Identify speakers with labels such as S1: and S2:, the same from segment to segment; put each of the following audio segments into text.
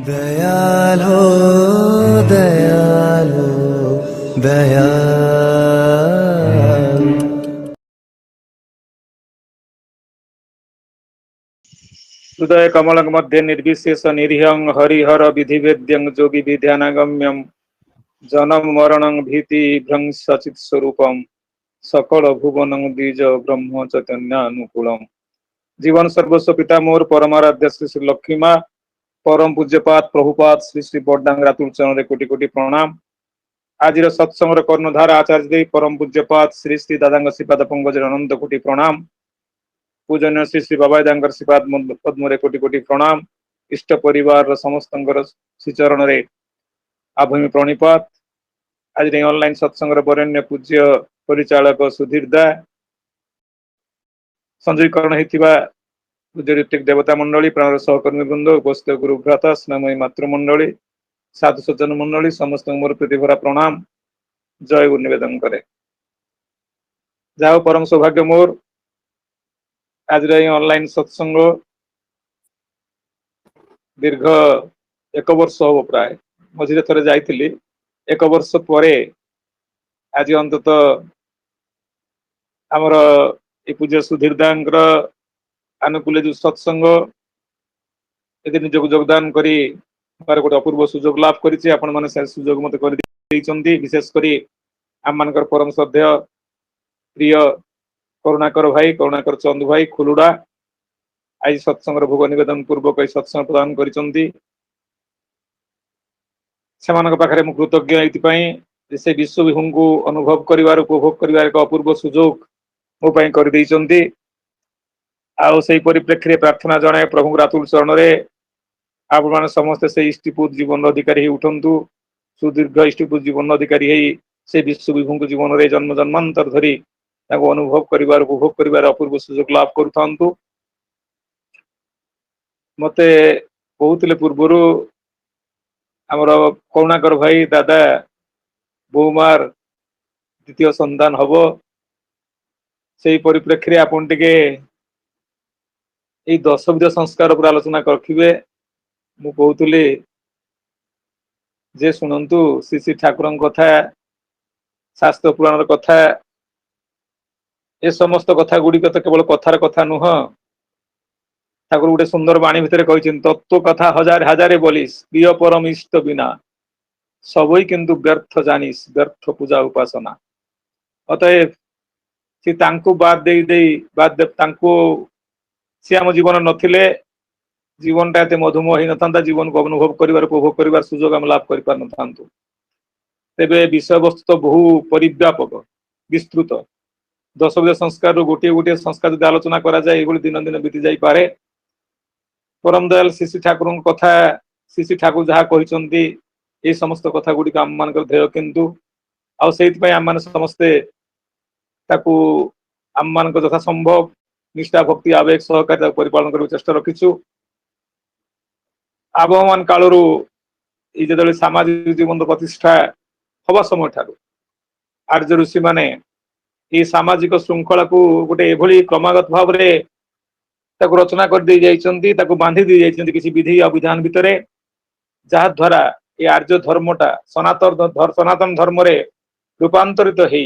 S1: दयालो दयालो दयाल।
S2: हृदय कमलंग मध्ये निर्विशेष निरीहं हरिहर विधिवेद्यं योगी विद्यानागम्यं जन्म मरणं भीति भ्रंश सचित स्वरूपम सकल भुवनं द्विज ब्रह्म चैतन्यानुकूलम। जीवन सर्वस्व पिता मोर परमाराध्य श्री श्री लक्ष्मी माँ परम पूज्यपात प्रभुपात श्री श्री बड़दांग रातुल चरण कोटि कोटि प्रणाम। आज सत्संग कर्णधार आचार्य देव परम पूज्यपात श्री श्री दादांग श्रीपाद पंकजर अनंत कोटि प्रणाम। पूजन्य श्री श्री बाबा दांगर श्रीपाद पद्मरे कोटि कोटि प्रणाम। इष्ट परिवार समस्त श्रीचरण रे आभूमि प्रणिपात। आज ऑनलाइन सत्संग बरेण्य पूज्य परिचालक सुधीर दा संजीकरण होता पूज्य ऋतिक देवता मंडली प्राण सहकर्मी वृंद उपस्थित गुरु भ्राता स्नेहमयी मातृमंडली साधु सज्जन मंडली समस्त मोर प्रीतिभरा प्रणाम जय गुरु निवेदन करे। जाओ परम सौभाग्य मोर आज ऑनलाइन सत्संग दीर्घ एक वर्ष हम प्राय मझे थे जाइली एक वर्ष पर आज अंतत आमर ये पूज्य सुधीर दांगर आनुकूल्य जो सत्संग ये निजक योगदान करी गोटे अपूर्व सुजोग लाभ करी आपण मैंने सुजोग मत कर विशेषकर आम मान परम श्रद्धेय प्रिय करुणाकर भाई करुणाकर चंदू भाई खुलुड़ा आज सत्संग भोग नवेदन पूर्वक सत्संग प्रदान करिसें। पाखे मु कृतज्ञ ये विश्व विभू को अनुभव कर उपभोग कर एक अपूर्व सुजोग मोपाई कर परिप्रेक्षी प्रार्थना जनाए प्रभु रातुल चरण में आप समस्ते से इष्टिपुत जीवन अधिकारी उठंतु सुदीर्घ इष्टिपुत जीवन अधिकारी से विश्व विभू जीवन में जन्म जन्मांतर धरी अनुभव कर उपभोग कर अपूर्व सुजोग लाभ करूँ। मते कहते पूर्वर आमर करुणाकर भाई दादा बोमार द्वितीय संतान हम से परिप्रेक्षी आपन टिके दशविध संस्कार पर आलोचना रखिए। मु कहूली जे शुणु श्री श्री ठाकुर कथा शास्त्र पुराण कथा ए समस्त कथा गुड़िक तो केवल कथार कथा नुह ठाकुर गोटे सुंदर बाणी भितर तत्व कथा हजार हजारे बोलिस प्रिय परम इष्ट बिना सबई किंतु व्यर्थ जानिस व्यर्थ पूजा उपासना। अतएव सी बाद सी आम जीवन नथिले जीवन टा मधुमय ही न था जीवन को अनुभव कर उपभोग कर सुजोग आम लाभ कर न तेरे विषय वस्तु तो बहु परिव्यापक विस्तृत दशविध संस्कार गोटे गोटे संस्कार जो आलोचना करा जाए दिन दिन बीती जाई पारे। परम दयाल श्री ठाकुर कथा श्री ठाकुर जहाँ कहते ये समस्त कथा गुड़िक आम मान ध्येय किंतु आम मान समस्ते आम मान यथा संभव निष्ठा भक्ति आवेग सहकारिता परिपालन कर चेष्टा रखीचु। आबहमान कालू ये सामाजिक जीवन प्रतिष्ठा हवा समय ठार आर्य ऋषि माने ये सामाजिक श्रृंखला को गोटे एभली क्रमागत भाव में रचना कर दे जाइछन्ति बांधी दे जाइछन्ति किसी विधि अविधान भितर जहा द्वारा ये आर्य धर्मटा सनातन धर्म रे रूपांतरित हो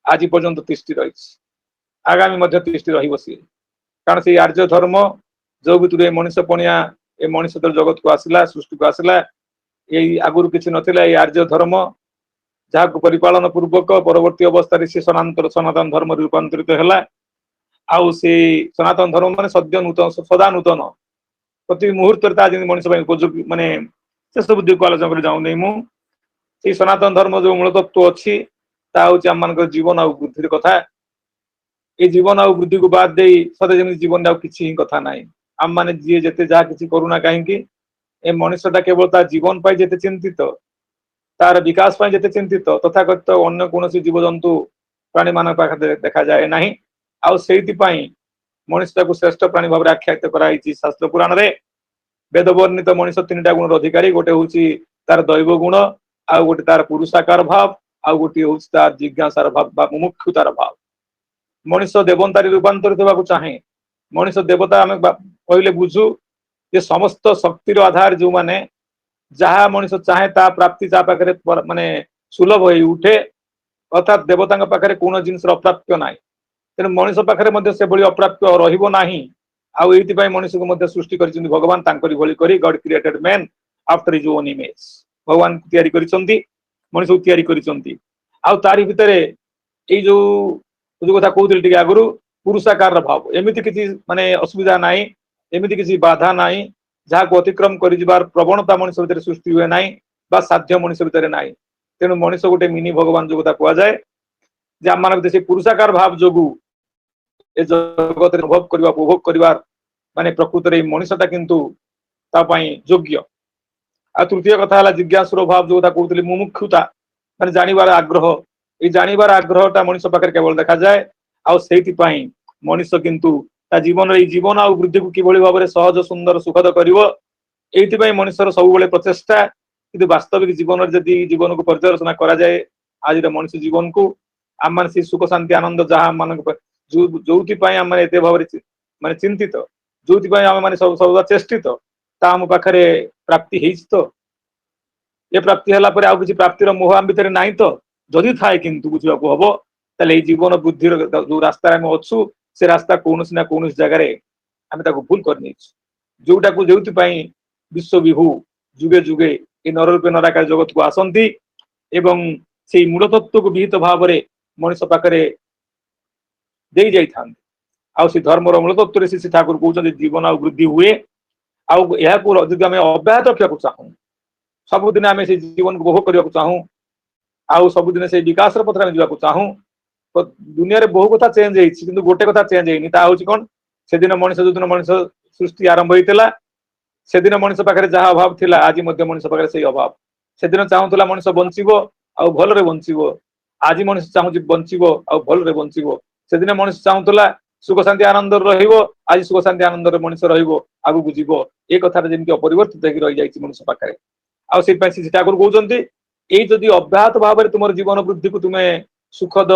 S2: आज पर्यंत तिष्टि रही आगामी मध्य तिष्टि रही बसी कारण से आर्य धर्म जो भर मनीष पणिया ए मनीष जगत को आसला सृष्टि को आसला ये आगुरी किसी नथिला ये आर्य धर्म जहाँ परिपालन पूर्वक परवर्ती अवस्था से सनातन धर्म रूपांतरित है। आउ से सनातन धर्म मान सद्य नूतन सदा नूतन प्रति मुहूर्त मनीष उपयोगी माने से सब बुद्धि को आलोचना कर जाऊनी मुझे सनातन धर्म जो मूल तत्व अच्छी आम मान जीवन आ बुद्धि कथा ये जीवन आ बुद्धि को बाद दे सदा जमी जीवन किसी कथा ना आम मैंने जी जिते जहाँ किसी करूना कहीं ए मनुष्यटा केवल तार जीवन पाई जिते चिंतित तार विकास पाई जिते चिंतित तथाकथित अन्य कौन जीवजंतु प्राणी मान पाखे देखा जाए ना आई मनुष्य को श्रेष्ठ प्राणी भाव में आख्यायित कराई शास्त्र पुराण रे वेद वर्णित मनुष्य 3टा गुण अधिकारी गोटे हूँ तार दैव गुण आउ गोटे तार पुरुषाकार भाव आउ गोटे हूँ तार जिज्ञासार भाव मुमुक्षुतार भाव। मनुष्य देवतारी रूपांतरित होगा चाहे मनुष्य देवता आम कहले बुझु जे समस्त शक्तिर आधार जो माने जहा मनुष्य चाहे ता प्राप्ति ता पाखरे माने सुलभ होई उठे अर्थात देवता पाखरे कौन जिनस अप्राप्य ना तेणु मनुष्य पाखरे मध्य से भली अप्राप्य रहिबो नाही आउ एति पई मनुष्य को मध्य सृष्टि करिसंती भगवान तांकरी भली करी God created man after his own image भगवान तयारी करिसंती मनुष्य को तयारी करिसंती आउ तारी भितरे एई जो कथा कहउतिल टिके आगुरु पुरुषाकार भाव एमिति किछि माने असुविधा नाही एमिति किछि बाधा नाही जहा को अतिक्रम करि जिबार प्रवणता मनुष्य भितर सृष्टि हुए नाही बा साध्य मनुष्य भितर नाही तेणु मनुष्य गोटे मिनी भगवान जो कथा कुआ जाय जे आम मान से पुरुषाकार भाव जोगु ए जगत अनुभव करबा उपभोग करिवार माने प्रकृत रे मनुष्यता किंतु ता पई योग्य आ तृतीय कथा हला जिज्ञासुर भाव जो कथा कहउतिल मुमुक्षुता माने जानिबार आग्रह ए जानिबार आग्रहटा मनुष्य पाकर केवल देखा जाए आ सेति पई मनुष्य किंतु ता जीवन रे जीवन आ वृद्धि को किभली भाबरे सहज सुंदर सुखद करिवो एति पई मनुष्यर सब बेले प्रचेष्टा किंतु वास्तविक जीवन रे जदी जीवन को पर्यालोचना करा जाए आज मनुष्य जीवन को आम मान से सुख शांति आनंद जहा मान जोथि पई आम माने एते भाबरे माने चिंतित जोथि पई आम माने सब सब चेष्टित ता आम पाखरे प्राप्ति हेइछ तो ए प्राप्ति हला परे आ किछि प्राप्तिर मोह आम भितर नाही तो जदि थाए किंतु बुझिबाकू हबो ताले ए जीवन बुद्धिर जो रास्ता आम अछु से रास्ता कोनोस ना कोनोस जगह रे आम ताको भूल कर नेछ जोटा को जोथि पई विश्व विभू जुगे जुगे ए नररूपे नराकार जगत को आसंती एवं से मूल तत्व को विहित भाव रे मनुष्य पाखरे देई जाई थान आ से धर्मर मूल तत्व रे से ठाकुर कहउछन जीवन आ वृद्धि हुए आ यहा को जदि आम अव्याहत रखा चाहूँ सबुदिन आम से जीवन को उपभोग करने चाहूँ आउ सबुदिन से विकास पथ में जावाक चाहूँ तो दुनिया रे बहु कथा चेंज होइछि किंतु गोटे कथा चेंज होइनि ता होछि कोन से दिन मनुष्य जो दिन मनुष्य सृष्टि आरंभ होइतिला से दिन मनुष्य पाखरे जहा अभाव थिला आज मध्य मनुष्य पाखरे सेही अभाव से दिन चाहूतला मनुष्य बंचिबो आ भल रे बंचिबो आज मनुष्य चाहूछि बंचिबो आ भल रे बंचिबो से दिन मनुष्य चाहूतला सुख शांति आनंद रहिबो आज सुख शांति आनंद रे मनुष्य रहिबो आगु बुझिबो ए कथा रे जेमति अपरिवर्तित हेकि रहि जाइछि मनुष्य पाखरे आ से पई से ठाकुर कहउछन्ती एई जदि अव्याहत भाव रे तुमर जीवन वृद्धि को तुमे सुखद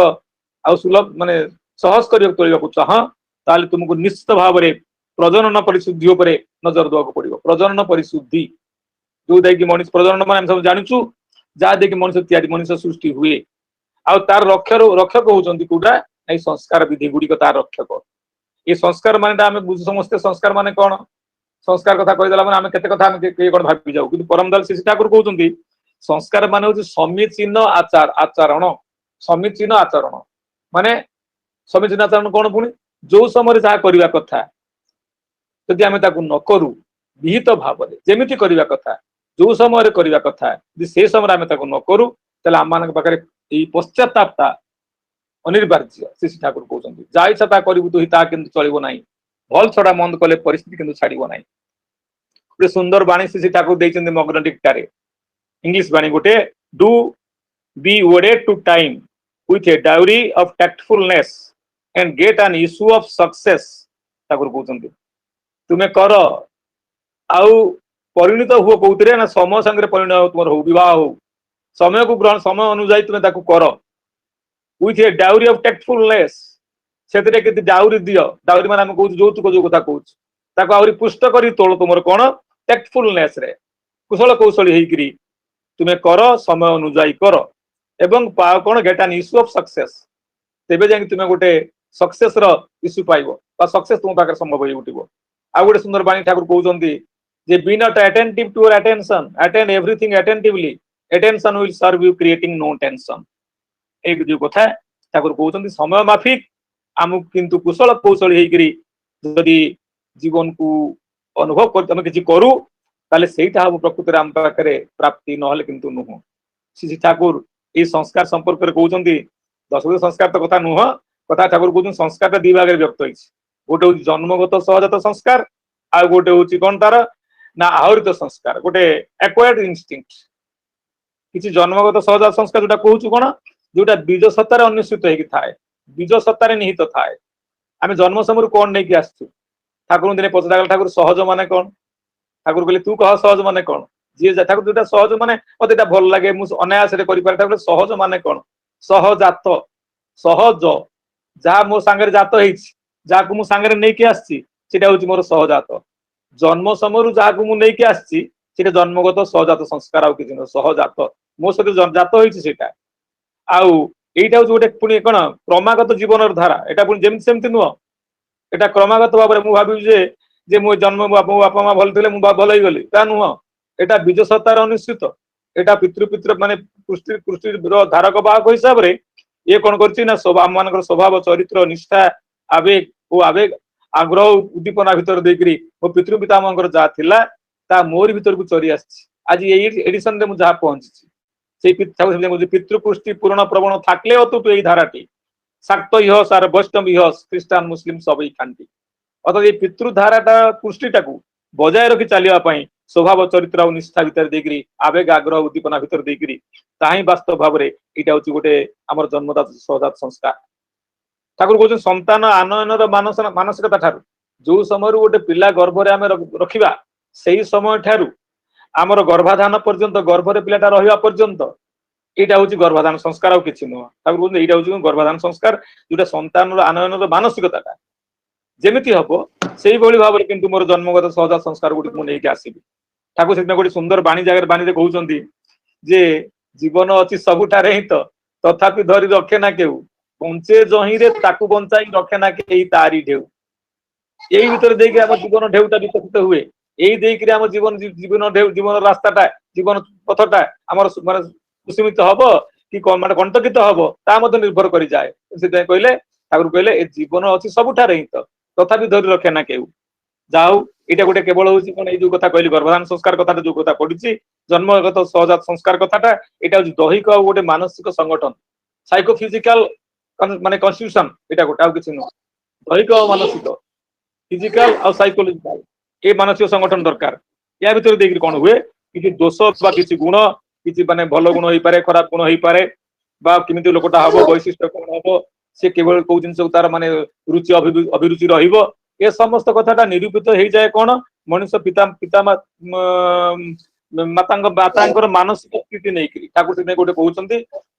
S2: आ सुलभ माने सहज करियो तोलिबाकू चाह ताले तुमको निश्चित भाव रे प्रजनन परिशुद्धि उपरे नजर देवाक पड़िबो प्रजनन परिशुद्धि जो देखि मनुष्य प्रजनन माने हम सब जानिछु जा देखि मनुष्य तयारी मनुष्य सृष्टि हुए आ तार रक्षक होउचंती कोडा नै संस्कार विधि गुडी को तार रक्षक ए संस्कार माने आमे बुझ समस्त संस्कार माने कोन संस्कार कथा कहि देला माने आमे केते कथा आमे के कोन भाबि जाऊ किंतु परमदल श्री ठाकुर कहउचंती संस्कार माने होछि समीचीन आचरण समीचीन आचरण माने समीचीन आचरण कोन पुनी जो समय जहा करबा कथा यदि आमे ताकू न करू विहित भाव रे जेमिति करबा कथा जो समय करबा कथा यदि से समय आमे ताकू न करू तले आम मानक पाखरे एई पश्चातापता अनिवार्य श्री ठाकुर कहउचंती जा इच्छा ता करिवु तो हिता किंतु चलिबो नाही भल छडा मंद कले परिस्थिति किंतु छाड़िबो नाही गोटे सुंदर बाणी श्री ठाकुर देइचंती मग्न टिकटारे इंग्लिश बाणी गोटे to be wedded to time with a dowry of tactfulness and get an issue of success Thakur कहउचंती तुमे कर आउ परिणित हुओ कोउतरे ना समय संगे परिणत तुमर हो विवाह हो समय को ग्रहण समय अनुसार तुमे ताकू कर with a dowry of tactfulness सेतरे केति डाउरी दियो डाउरी माने हम कहू जोतुक जो कथा कहू ताको आउरी पुष्ट करी तोल तुमर कोन टैक्टफुलनेस रे कुशल कौशली हेकरी तुमे कर समय अनुसार कर एवं पाओ कोन get an issue of success तेबे जाई तुमे गोटे सक्सेस रो इश्यू पाइबो बा सक्सेस तुम पाकर संभव होई उठिबो आ गोटे सुंदर बाणी ठाकुर कहउचंती जे be not attentive to your attention attend everything attentively attention will serve you creating no tension एक जो कथा ठाकुर कहउचंती समय माफिक आमु किंतु कुशल कौशली हेकरी जदि जीवन को अनुभव कर हम किछि करू ताले सेटा हम प्रकृति राम पाखरे प्राप्ति न हले किंतु नुह श्री ठाकुर ए संस्कार संपर्क रे कहउचंती दशविध संस्कार तो कथा नुह कथा ठाकुर कहउचन संस्कार दी भाग रे व्यक्त होइछ गोटे होछि जन्मगत सहजात संस्कार आ गोटे होछि कोन तार ना आहरित संस्कार गोटे एक्वायर्ड इंस्टिंक्ट किछि जन्मगत सहजात संस्कार जोटा कहउछु कोन जोटा बीज सत्ता रे अन्वेषित हेकि थाए बीज सत्ता रे निहित थाए आमे जन्म समय कोन नै कि आछू ठाकुर दिने पचरा गल ठाकुर सहज माने कोन ठाकुर कहले तू कह सहज माने कोन जे ठाकुर जोटा सहज माने मते एटा भल लागे मु अनायास रे करि पारे ठाकुर सहज माने कोन सहजात सहज जा मो संगे जात हेछि जा को मु संगे नै कि आछी सेटा होछि मोर सहजात जन्म समय जहां मु नहीं आसी जन्मगत सहजात संस्कार आउ कि सहजात मो सहित जात होती आउ एटा हूँ गोटे पुणी कौन क्रमागत जीवन धारा एटा पुणी जमी सेमती नुह एटा क्रमागत भाव में भावी जे मो जन्म मो बापा माँ भल थे भल गली ता नुह एटा बीज सत्तार अनिश्चित एटा पितृ माने कृष्टि धारक बाहक हिसाब से ये कौन कर स्वभाव चरित्र निष्ठा आवेग वो आवेग आग्रह उद्दीपना भितर देकरी मो पितृ पितामह जहाँ थिला ता मोर भीतर को चरी आज एडिशन रे जहाँ पहुंची पितृपुष्टि पूर्ण प्रवण थाकले अतुट यही धाराटी शाक्त इह सार वैष्णव इह ख्रीष्टान मुस्लिम सब खाती अर्थात ये पितृधाराटा पुष्टिटा बजाय रखी चलिए स्वभाव चरित्र और निष्ठा भितर देकरी आवेग आग्रह उद्दीपना भितर देकरी ताही वास्तव भाव में यहाँ हूँ गोटे आम जन्मदात सहजात संस्कार ठाकुर कहते संतान आनयन मानसिकता ठारू जो समय गोटे पिला गर्भरे आम रखा से समय ठारू आमर गर्भाधान पर्यंत गर्भरे पिलाटा रहा पर्यंत यहाँ हूँ गर्भाधान संस्कार आउ कि नुह ठाकुर कहते यहाँ हूँ गर्भाधान संस्कार जोटा संतान आनयन मानसिकता जेमिति हम से भाव में किंतु मोर जन्मगत सहजात संस्कार गुड़ी मुझे आसबि ठाकुर से गोटे सुंदर बाणी जगह बाणी कहते जे जीवन अच्छी सबुठारे ही तो तथापि धरी रखे ना केउ पंचे जही रे ताकू बंचाई रखे ना के तारी ढेउ यही भीतर देके आम जीवन ढेउटा विकसित हुए यही देके आम जीवन जीवन ढेउ जीवन रास्ताटा जीवन पथटा आम कुसुमित हम कि माने कंटकित हम ता निर्भर कर जाए से कहले ठाकुर कहले जीवन अच्छी सबुठारे ही तो तथापि धरी रखे ना केउ जाऊ ये गोटे केवल हूँ कौन जो कथा कहली गर्भधान संस्कार कथा जो कथा पढ़ी जन्मगत सहजात संस्कार कथाटा यहाँ हूँ दैहिक और गोटे मानसिक संगठन साइकोफिजिकल माने कन्स्टिट्यूशन यहाँ गोटे किसी नुह दैहिक और मानसिक फिजिकल और साइकोलॉजिकल ये मानसिक संगठन दरकार या भीतर देखिए कौन हुए कि दोष किसी गुण किसी माने भल गुण हो पारे खराब गुण हो पारे किमिति लोकटा हम वैशिष्ट कौन हम से केवल कौ जिन तार माने रुचि अभिरुचि रहिबो ये समस्त कथाटा निरूपित हो जाए कौन मनुष्य पिता पिता माता मानसिक स्थिति नहीं ठाकुर से गोटे कहते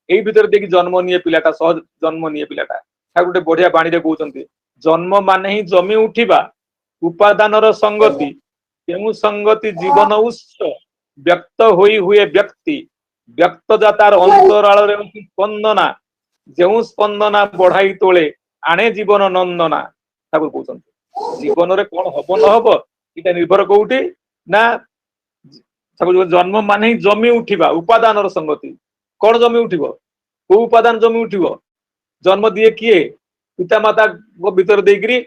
S2: यही भीतर देखिए जन्म निये पिलाटा सहज जन्म निये पिलाटा ठाकुर गोटे बढ़िया बाणी कहते जन्म माने ही जमी उठिबा उपादान संगति केउ संगति जीवन उत्स व्यक्त होई हुए व्यक्ति व्यक्त जा तार अंतराल स्पंदना जो स्पंदना बढ़ाई तोले आणे जीवन नंदना ठाकुर कहते जीवन रे कौन हम न हम ये निर्भर कौटी ना जन्म मान ही जमी उठा उपादान संगति कौन जमी उठ को उपादान जमी उठ जन्म दिए किए पिता माता भीतर देकरी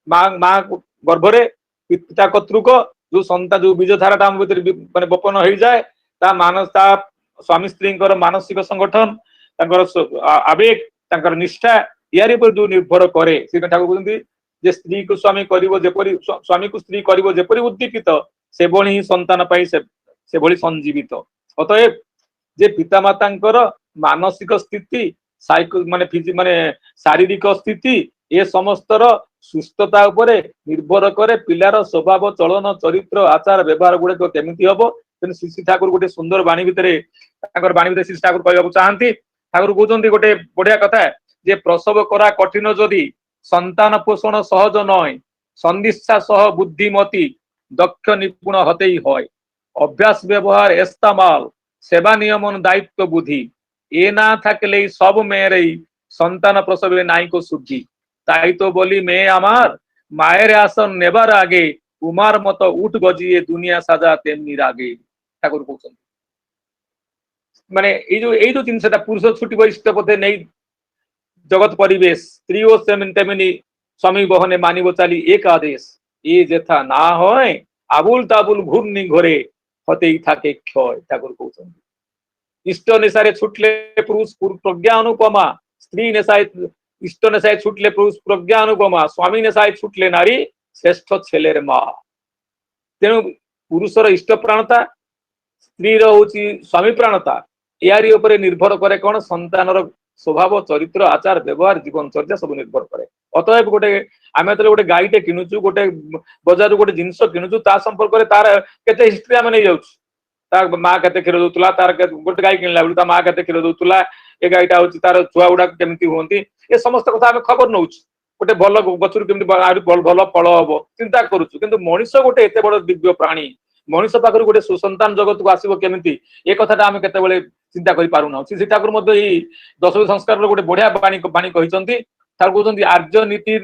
S2: माँ गर्भरे पिता कतृक जो संतान जो बीज धाराटा भीतर माने बपन हो जाए स्वामी स्त्री मानसिक संगठन आवेग निष्ठा यार जो निर्भर करे ठाकुर कहते जे स्त्री को स्वामी कर स्वामी को स्त्री कर उद्दीपित से भली ही संतान पाई से भली संजीवित अतएव जे पिता माता मानसिक स्थिति साइको माने शारीरिक स्थिति ये समस्तर सुस्थता उपरे निर्भर करे पिलार स्वभाव चलन चरित्र आचार व्यवहार गुड़ाक केमिति हम तेणु श्री ठाकुर गोटे सुंदर बाणी भितर बाणी भितर श्री ठाकुर कहवाक चाहती ठाकुर कहते गोटे बढ़िया कथा जे प्रसव करा कठिन जदि संतान पोषण सहज नय संदिशा सह बुद्धिमती दक्ष निपुण हतेई हय अभ्यास व्यवहार एस्तामाल सेवा नियमन दायित्व बुद्धि ए ना थाकले सब मेरे संतान प्रसवे नाई को शुद्धि ताई तो बोली मैं आमार मायर आसन नेबार आगे उमार मत उठ गजिए दुनिया साजा तेमनी रागे ठाकुर कहते माने ये जो जिन पुरुष छुटी इष्ट पथे नहीं जगत परिवेश स्त्री ओ तेमनी स्वामी बहने मानिब चाली एक आदेश ये जेथा ना होय आबुल ताबुल घूर्णि घोरे हतेई थाके क्षय ठाकुर कहते इष्ट नेशारे छुटले पुरुष प्रज्ञा अनुपमा स्त्री नेशाए इष्ट नेशाए छुटले पुरुष प्रज्ञा अनुपमा स्वामी नेशाए छुटले नारी श्रेष्ठ छेलेर माँ तेणु पुरुषर इष्ट प्राणता स्त्री स्वामी प्राणता यारी उपरे निर्भर करे कौन संतानर स्वभाव चरित्र आचार व्यवहार जीवन चर्या सब निर्भर करे अतएव गोटे आम जो गोटे गाईटे किणुचु गोटे बजार गोटे जिनस किणुचु ता संपर्क तार केते हिस्ट्री आम नहीं जाऊँ माँ के क्षीर दूसरा तार गोटे गाई किणला बेलू माँ के क्षीर दूसरा ये गाईटा हूँ तार छुआ गुड़ा केमती हमें ये समस्त कथा आम खबर नौ गोटे भल गचर केमती भल फल हम चिंता करुचु किंतु मनीष गोटे एत बड़ दिव्य प्राणी मनीष पाखर गोटे सुसंतान जगत को आसो केमी ए कथा आम केतबे चिंता कर पारुना श्री ठाकुर दशमी संस्कार गोटे बढ़िया बाणी कहते कहते आर्य नीति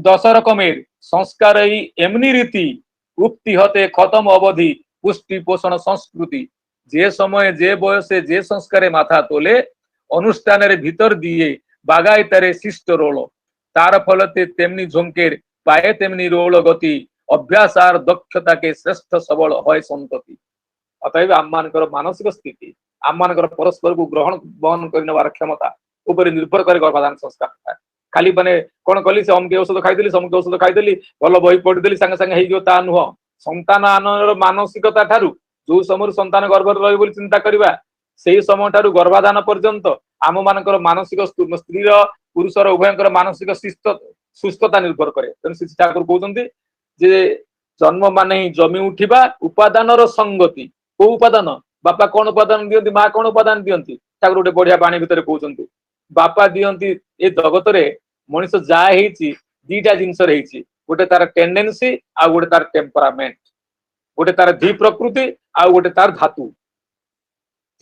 S2: 10 रकमेर संस्कार एमनी रीति उक्ति हते खत्म अवधि पुष्टि पोषण संस्कृति जे समय जे बयसे जे संस्कारे माथा तोले अनुष्ठान भीतर दिए बागायतारे शिष्ट रोल तार फलते तेमनी झोंकेर पाए तेमनी रोल गति अभ्यास आर दक्षता के श्रेष्ठ सबल है संतति। अतएव आम मानकर मानसिक स्थिति आम मानकर परस्पर को ग्रहण बहन कर क्षमता उपर निर्भर करे गर्भाधान संस्कार खाली माने कौन कली से अमके औषध खाईदेली समके औषध खाईदेली भल बही पढ़ीदेली संगे संगे हो नुह संतान आनर मानसिकता ठारू जो समय संतान गर्भ रही चिंता करवा से समय ठारू गर्भाधान पर्यंत आम मानकर मानसिक स्त्री पुरुषर उभयंकर मानसिक सुस्थता निर्भर करे तेणु श्री ठाकुर कहते जे जन्म माने ही जमी उठिबा उपादान संगति को उपादान बापा कौन उपादान दियंती माँ कौन उपादान दियंती ठाकुर गोटे बढ़िया बाणी भितर कहते बापा दियंती ए जगत रे मनीष जहा दीटा जिनस गोटे तार टेंडेंसी आ गोटे तार टेम्परामेंट गोटे तार धी प्रकृति आ गोटे तार धातु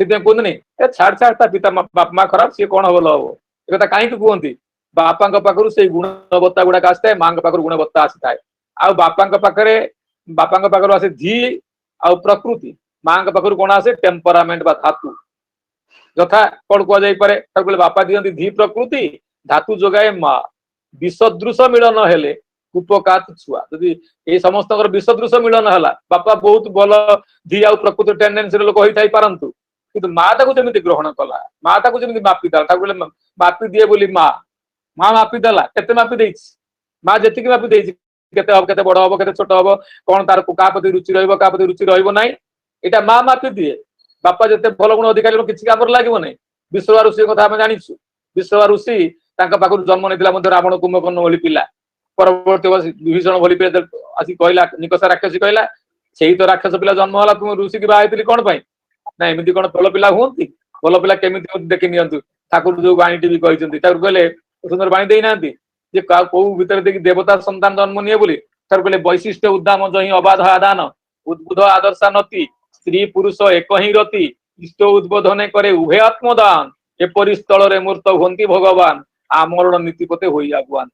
S2: से कहते ए छाड़ छाड़ पिता बाप माँ खराब सी कौन भल हम एक कहीं कहते बापा पाखर से गुणवत्ता गुड़ाक आसता है माँ पाखर गुणवत्ता आसी था आ बापा पाखर आसे धी आ प्रकृति माँ पाखर कौन आसे टेम्परामेंट बा धातु यथा कौन कह बापा दियंती धी प्रकृति धातु जोगाए माँ विषदृश मिलन हेले कूपकात छुआ जदि ये समस्त विषदृश मिलन है बापा बहुत भल धी आ प्रकृति टेंडेंसी लोक होता पारतु कि माँ जमी ग्रहण कला माँ जमी मापी देला मापी दिए बोली माँ माँ मापी देला केते मापी देछि माँ जेतिकी मापी देछि केते हम केते बड़ हम केते छोट हम कौन तार का प्रति रुचि रहिबो का प्रति रुचि रहिबो नाही एटा माँ मापी दिए बापा जेते भल गुण अधिकारी किसी काम लागो ना विश्व ऋषि कथा आम जानी विश्व ऋषि पाखु जन्म नहीं रावण कुंभकर्ण भली पिला परवर्ती विभीषण भली आसी कहला निकषा राक्षसी कहला से तो राक्षस पिला जन्म है तुम ऋषि की बाहर कौन पाई ना एमती कौन भल पिला हूँ भल पिला केमी देखी नियंतु ठाकुर जो बाणी भी कहते कहले सुंदर बाणी देना कौ भीतर देखिए देवता संतान जन्म निये बोली कहले वैशिष्ट उद्दाम जही अबाध आदान उद्बुध आदर्शानति स्त्री पुरुष एक ही रति इष्ट उद्बोधने करे उभय आत्मदान एपरी स्थल रे मूर्त हंती भगवान आमरण नीतिपते होई आगुआन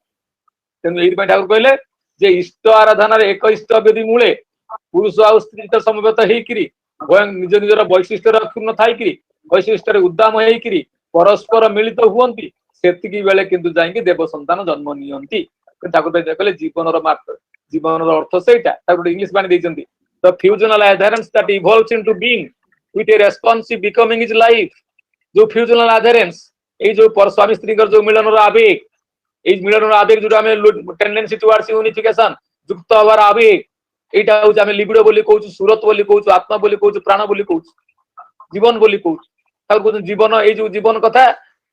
S2: तेणु ये ठाकुर कहले जे इष्ट आराधन एक इष्ट वेदी मूले पुरुष आ स्त्री तो समवेत होकरी निज निजर वैशिष्ट अक्षुण्ण थी वैशिष्ट उद्दाम होकरी परस्पर मिलित हुंती सेतिकी बेले किंतु जाइए देव संतान जन्म नियंती ठाकुर कहले जीवन जीवन अर्थ से इंग्लिश बाणी देइचंती the fusional adherence that evolves into being with a responsive becoming is life जो फ्यूजनल एडहेरेंस ए जो स्वामी स्त्री जो मिलन आवेग এই মিলনের আবেগ যেটা আমি টেন্ডেন্সি টুয়ার্ডস ইউনিফিকেশন যুক্ত হওয়ার আবেগ এইটা হচ্ছে আমি লিবিডো বলি কହୁଛୁ সুরত বলি কହୁଛୁ আত্মা বলি কହୁଛୁ প্রাণ বলি কହୁଛୁ জীবন বলি কହୁଛୁ তার কହୁଛୁ জীবন এই যে জীবন কথা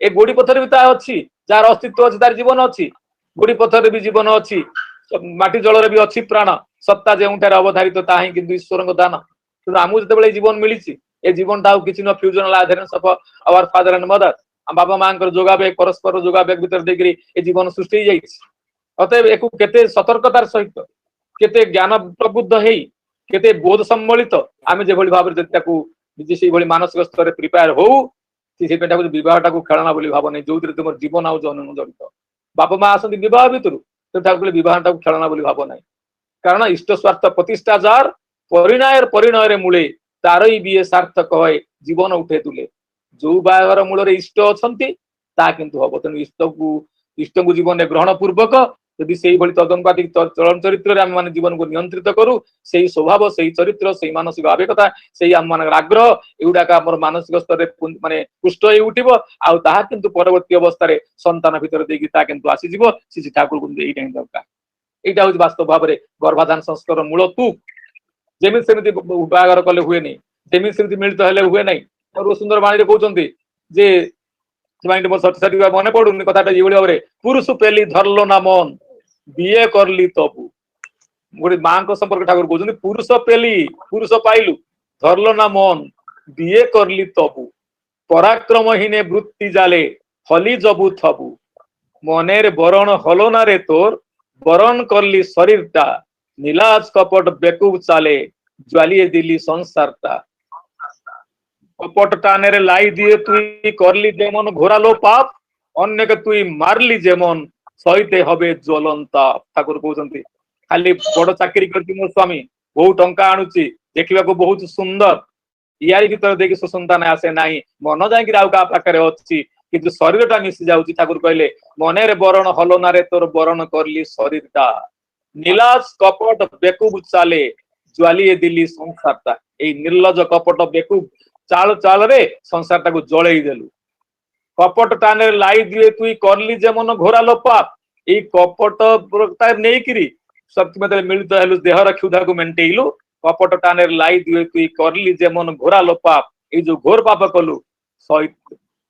S2: এই গোড়ি পথরে ବି তা ଅଛି যার অস্তিত্ব ଅଛି তার জীবন ଅଛି গোড়ি পথরে ବି জীবন ଅଛି মাটি জଳରେ ବି ଅଛି ପ୍ରାଣ ସତ୍ତା ଯେଉଁଠାରେ ଅବଧାରିତ ତାହା ହିଁ କିନ୍ତୁ ଈଶ୍ୱରଙ୍କ ଦାନ ତେଣୁ ଆମକୁ ଯେତେବେଳେ এই জীবন ମିଳିଛି এই জীবনটা ଆଉ କିଛି ନ fusional adherence of our father and mother बाबा माँ जोगाबेग परस्पर जोगाबेग भीतर देखिए ये जीवन सृष्टि हो जाए अतएव एक केते सतर्कतार सहित केते ज्ञान प्रबुद्ध है केते बोध सम्मिलित आम जो भाव निजे से मानसिक स्तर प्रिपेयर हो बहुत खेलना बोली भाव नहीं जो तुम जीवन आ जन्म जड़ित बापा माँ आसती बह भितर बहुत खेलना बोली भाव नहीं कारण इष्ट स्वार्थ प्रतिष्ठा जार परिणय मूले तार ही बी सार्थक है जीवन उठे तुले जो बाहर मूल इष्ट अच्छा किंतु हम तेणु इष्ट को जीवन ग्रहण पूर्वक यदि से तदनुपातिक चलन चरित्र आम मान जीवन को नियंत्रित करूँ से स्वभाव से चरित्र से मानसिक आवेगता से आम मान आग्रह युवाक आम मानसिक स्तर माने पुष्ट हो उठिब आ किंतु परवर्ती अवस्था संतान भितर देखिए आसीज श्री ठाकुर यही दरकार यहाँ हूँ वास्तव भाव में गर्भाधान संस्कार मूल तू जमी सेमती बाहर कले हुए नहीं जमी सेमती मिलित हेले हुए नहीं और सुंदर बाणी कहते जे मन पड़ूनी कथा भाव में पुरुष पेली धरलो ना मन बीए करली तबु गोटे माँ संपर्क ठाकुर कहते पुरुष पेली पुरुष पाइलु धरलो ना मन बीए करली तबु पराक्रमहीने वृत्ति जाले हली जबु थबु মনের বরণ হলো না রে তোর, বরণ করলি শরীরটা, নীলাজ কপট বেকুব চালে জ্বালিয়ে দিলি সংসারটা। কপট টানের লাই দিয়ে তুই করলি যেমন ঘোরালো পাপ, অন্যকে তুই মারলি যেমন সইতে হবে জ্বলন্ত তাপ। ঠাকুর কହୁଛନ୍ତି খালি বড় চাকরি କରିଛି ମୋ ସ୍ୱାମୀ, ବହୁ ଟଙ୍କା ଆଣୁଛି, ଦେଖିବାକୁ ବହୁତ ସୁନ୍ଦର, ইয়াରି ଭିତରେ ଦେଇକି ସୁସନ୍ତାନ ଆସେ ନାହିଁ, ମନ ଯାଇକି ଆଉ କାହା ପାଖରେ ଅଛି, କିନ୍ତୁ ଶରୀରଟା ମିଶି ଯାଉଛି। ଠାକୁର କହିଲେ ମନରେ ବରଣ ହଲନାରେ ତୋର ବରଣ କରଲି ଶରୀରଟା, ନୀଲାଜ କପଟ ବେକୁବ ଚାଲେ ଜ୍ୱାଲିଏ ଦିଲି ସଂସାରଟା। ଏଇ ନିର୍ଲଜ କପଟ ବେକୁବ ଚାଳ ଚାଳରେ ସଂସାରଟାକୁ ଜଳେଇ ଦେଲୁ। କପଟ ଟାନରେ লাই দিয়ে তুই করলি যেমন ঘোরালো পাপ, এই କପଟ ନେଇକିରି ସତ୍ୟ ମିଳିତ ହେଲୁ, ଦେହର କ୍ଷୁଧାକୁ ମେଣ୍ଟେଇଲୁ। କପଟ ଟାନରେ লাই দিয়ে তুই করলি যেমন ঘোরালো পাপ, এই ଯୋଉ ଘୋର ପାପ କଲୁ,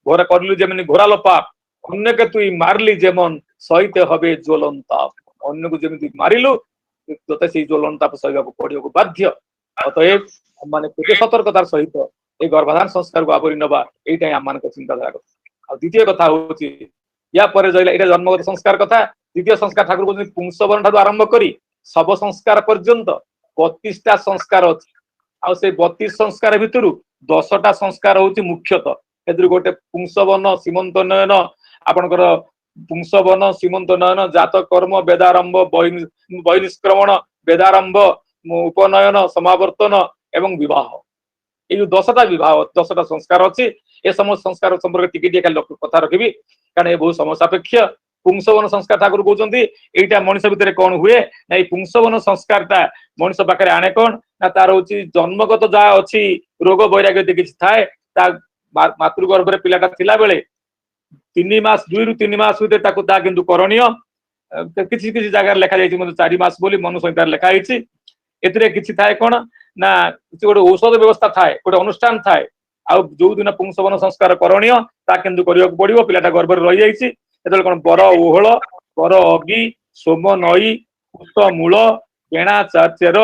S2: ଘୋର করলু যেমনি ঘোরালো পাপ, ଅନ୍ୟকে তুই মারলি যেমন সইতে হবে জ্বলন্ত তাপ। ଅନ୍ୟକୁ ଯେମିତି ମାରିଲୁ ତତେ ସେଇ ଜ୍ୱଳନ୍ତ ତାପ ସହିବାକୁ ପଡିବାକୁ ବାଧ୍ୟ। ଅତଏବ ମାନେ କେତେ ସତର୍କତାର ସହିତ এই ଗର୍ଭାଧାନ ସଂସ୍କାରକୁ ଆବରି ନବା, এইଟା ଆମମାନଙ୍କ ଚିନ୍ତାଧାରା କଥା। ଆଉ ଦ୍ୱିତୀୟ କଥା ହଉଛି, ୟା ପରେ ରହିଲା ଏଇଟା ଜନ୍ମଗତ ସଂସ୍କାର କଥା। ଦ୍ୱିତୀୟ ସଂସ୍କାର ଠାକୁର କହୁଛନ୍ତି ପୁଂସବନ ଠାରୁ ଆରମ୍ଭ କରି ଶବ ସଂସ୍କାର ପର୍ଯ୍ୟନ୍ତ 32ଟା ସଂସ୍କାର ଅଛି। ଆଉ ସେଇ 32 ସଂସ୍କାର ଭିତରୁ 10ଟା ସଂସ୍କାର ହଉଛି ମୁଖ୍ୟତଃ। ସେଥିରୁ ଗୋଟେ ପୁଂସବନ ସୀମନ୍ତ ନୟନ, ଆପଣଙ୍କର ପୁଂସବନ ସୀମନ୍ତ ନୟନ, ଜାତ କର୍ମ ବେଦାରମ୍ଭ ବହିନିଷ୍କ୍ରମଣ, ବେଦାରମ୍ଭ ଉପନୟନ ସମାବର୍ତ୍ତନ ଏବଂ ବିବାହ। এই যে 10টা বিবাহ 10টা সংস্কার ଅଛି, ଏ ସମସ୍ତ ସଂସ୍କାର ସମ୍ପର୍କରେ ଟିକେ ଟିକେ ଖାଲି କଥା ରଖିବି, କାରଣ ଏ ବହୁତ ସମୟ ସାପେକ୍ଷ। ପୁଂସବନ ସଂସ୍କାର ଠାକୁର କହୁଛନ୍ତି ଏଇଟା ମଣିଷ ଭିତରେ କଣ ହୁଏ ନା, ଏଇ ପୁଂସବନ ସଂସ୍କାରଟା ମଣିଷ ପାଖରେ ଆଣେ କଣ ନା, ତାର ହଉଛି ଜନ୍ମଗତ ଯାହା ଅଛି ରୋଗ ବୈରାଗ୍ୟ ଯଦି କିଛି ଥାଏ, ତା ମାତୃଗର୍ଭରେ ପିଲାଟା ଥିଲା ବେଳେ 3 ମାସ 2ରୁ 3 ମାସ ଭିତରେ ତାକୁ ତା କିନ୍ତୁ କରଣୀୟ, କିଛି କିଛି ଜାଗାରେ ଲେଖା ଯାଇଛି ମଧ୍ୟ 4 ମାସ ବୋଲି ମନୁ ସଂହିତାରେ ଲେଖା ହେଇଛି। ଏଥିରେ କିଛି ଥାଏ କଣ ନା, କିଛି ଗୋଟେ ଔଷଧ ବ୍ୟବସ୍ଥା ଥାଏ, ଗୋଟେ ଅନୁଷ୍ଠାନ ଥାଏ। ଆଉ ଯୋଉ ଦିନ ପୁଂସବନ ସଂସ୍କାର କରଣୀୟ ତା କିନ୍ତୁ କରିବାକୁ ପଡିବ। ପିଲାଟା ଗର୍ଭରେ ରହିଯାଇଛି ସେତେବେଳେ କଣ ବର ଓହଳ, ବର ଅଗି, ସୋମ ନଈ, କୁଶ ମୂଳ, ବେଣା ଚେର,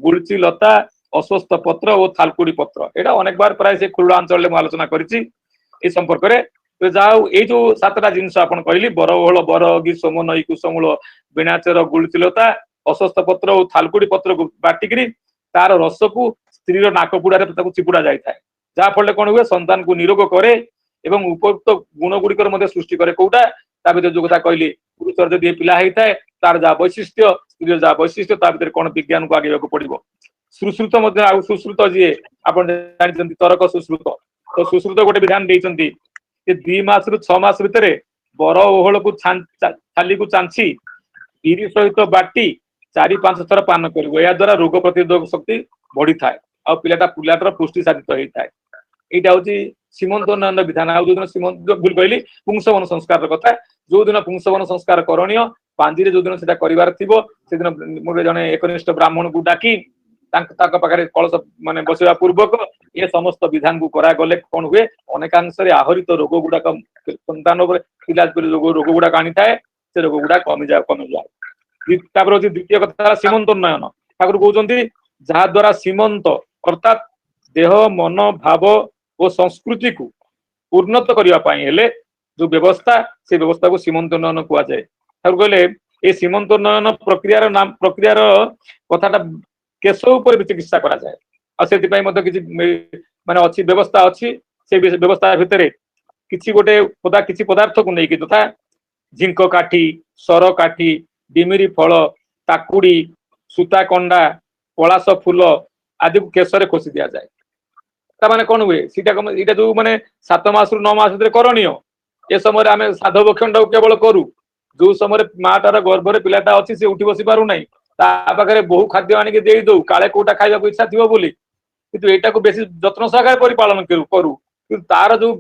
S2: ଗୁଳଚି ଲତା, ଅଶ୍ୱସ୍ଥ ପତ୍ର ଓ ଥାଲକୁଡି ପତ୍ର। ଏଇଟା ଅନେକ ବାର ପ୍ରାୟ ସେ ଖୋର୍ଡା ଅଞ୍ଚଳରେ ମୁଁ ଆଲୋଚନା କରିଛି ଏ ସମ୍ପର୍କରେ। ଯାହା ହଉ ଏଇ ଯୋଉ 7ଟା ଜିନିଷ ଆପଣ କହିଲି, ବର ଓହଳ, ବର ଅଗି, ସୋମ ନଈ, କୁଶମୂଳ, ବିଣାଚେର, ଗୁଳଚି ଲତା, ଅଶ୍ୱସ୍ଥ ପତ୍ର ଓ ଥାଲକୁଡି ପତ୍ରକୁ ବାଟିକିରି ତାର ରସକୁ ସ୍ତ୍ରୀର ନାକ ପୁଡାରେ ତାକୁ ଚିପୁଡା ଯାଇଥାଏ। ଯାହା ଫଳରେ କଣ ହୁଏ, ସନ୍ତାନକୁ ନିରୋଗ କରେ ଏବଂ ଉପଯୁକ୍ତ ଗୁଣ ଗୁଡିକର ମଧ୍ୟ ସୃଷ୍ଟି କରେ। କୋଉଟା ତା ଭିତରେ ଯୋଉ କଥା କହିଲି, ପୁରୁଷର ଯଦି ପିଲା ହେଇଥାଏ ତାର ଯାହା ବୈଶିଷ୍ଟ୍ୟ, ସ୍ତ୍ରୀର ଯାହା ବୈଶିଷ୍ଟ୍ୟ, ତା ଭିତରେ କଣ ବିଜ୍ଞାନକୁ ଆଗେଇବାକୁ ପଡିବ। ସୁଶ୍ରୁତ ମଧ୍ୟ, ଆଉ ସୁଶ୍ରୁତ ଯିଏ ଆପଣ ଜାଣିଛନ୍ତି ତରକ ସୁଶ୍ରୁତ, ତ ସୁଶ୍ରୁତ ଗୋଟେ ବିଧାନ ଦେଇଛନ୍ତି ଯେ 2 ମାସରୁ 6 ମାସ ଭିତରେ ବର ଓହଳକୁ ଛାଲିକୁ ଚାଞ୍ଚି ବିରି ସହିତ ବାଟି 4-5 ଥର ପାନ କରିବ। ଏହା ଦ୍ୱାରା ରୋଗ ପ୍ରତିରୋଧକ ଶକ୍ତି ବଢିଥାଏ ଆଉ ପିଲାଟାର ପୁଷ୍ଟି ସାଧିତ ହେଇଥାଏ। এইটা হচ্ছে সীমন্ত উন্নয়ন বিধান। ଆଉ ଯୋଉଦିନ ସୀମନ୍ତ ଭୁଲ କହିଲି, ପୁଂସବନ ସଂସ୍କାର କଥା, ଯୋଉଦିନ ପୁଂସବନ ସଂସ୍କାର କରଣୀୟ, ପାଞ୍ଜିରେ ଯୋଉଦିନ ସେଟା କରିବାର ଥିବ, ସେଦିନ ମୋର ଜଣେ ଏକନିଷ୍ଠ ବ୍ରାହ୍ମଣକୁ ଡାକି ତାଙ୍କ ପାଖରେ କଳସ ମାନେ ବସିବା ପୂର୍ବକ ଏ ସମସ୍ତ ବିଧାନକୁ କରାଗଲେ କଣ ହୁଏ, ଅନେକାଂଶରେ ଆହରିତ ରୋଗ ଗୁଡାକ ସନ୍ତାନ ଉପରେ ପିଲା ରୋଗ ଗୁଡାକ ଆଣିଥାଏ, ସେ ରୋଗ ଗୁଡାକ କମିଯାଏ। ତାପରେ ହଉଛି ଦ୍ୱିତୀୟ କଥା ହେଲା ସୀମନ୍ତ ଉନ୍ନୟନ। ଠାକୁର କହୁଛନ୍ତି ଯାହା ଦ୍ୱାରା ସୀମନ୍ତ ଅର୍ଥାତ ଦେହ, ମନ, ଭାବ ଓ ସଂସ୍କୃତିକୁ ଉନ୍ନତ କରିବା ପାଇଁ ହେଲେ ଯୋଉ ବ୍ୟବସ୍ଥା, ସେ ବ୍ୟବସ୍ଥାକୁ ସୀମନ୍ତ ଉନ୍ନୟନ କୁହାଯାଏ। ଠାକୁର କହିଲେ এই ସୀମନ୍ତ ଉନ୍ନୟନ ପ୍ରକ୍ରିୟାର କଥାଟା କେଶ ଉପରେ ବି ଚିକିତ୍ସା କରାଯାଏ। ଆଉ ସେଥିପାଇଁ ମଧ୍ୟ କିଛି ମାନେ ଅଛି, ବ୍ୟବସ୍ଥା ଅଛି। ସେ ବ୍ୟବସ୍ଥା ଭିତରେ କିଛି ଗୋଟେ କିଛି ପଦାର୍ଥକୁ ନେଇକି ତଥା ଝିଙ୍କ କାଠି, ସର କାଠି, ଡିମିରି ଫଳ, ତାକୁଡି, ସୂତାକଣ୍ଡା, ପଳାସ ଫୁଲ ଆଦିକୁ କେଶରେ ଖୋସି ଦିଆଯାଏ। ତାମାନେ କଣ ହୁଏ, ଏଇଟା ଯୋଉ ମାନେ 7 ମାସରୁ 9 ମାସ ଭିତରେ କରଣୀୟ, ଏ ସମୟରେ ଆମେ ସାଧବ ଭକ୍ଷଣଟାକୁ କେବଳ କରୁ। ଯୋଉ ସମୟରେ ମାଟାର ଗର୍ଭରେ ପିଲାଟା ଅଛି, ସେ ଉଠି ବସି ପାରୁନାହିଁ, ତା ପାଖରେ ବହୁ ଖାଦ୍ୟ ଆଣିକି ଦେଇ ଦଉ, କାଳେ କୋଉଟା ଖାଇବାକୁ ଇଚ୍ଛା ଥିବ ବୋଲି, କିନ୍ତୁ ଏଇଟାକୁ ବେଶୀ ଯତ୍ନ ସହକାରେ ପରିପାଳନ କରୁ। କିନ୍ତୁ ତାର ଯୋଉ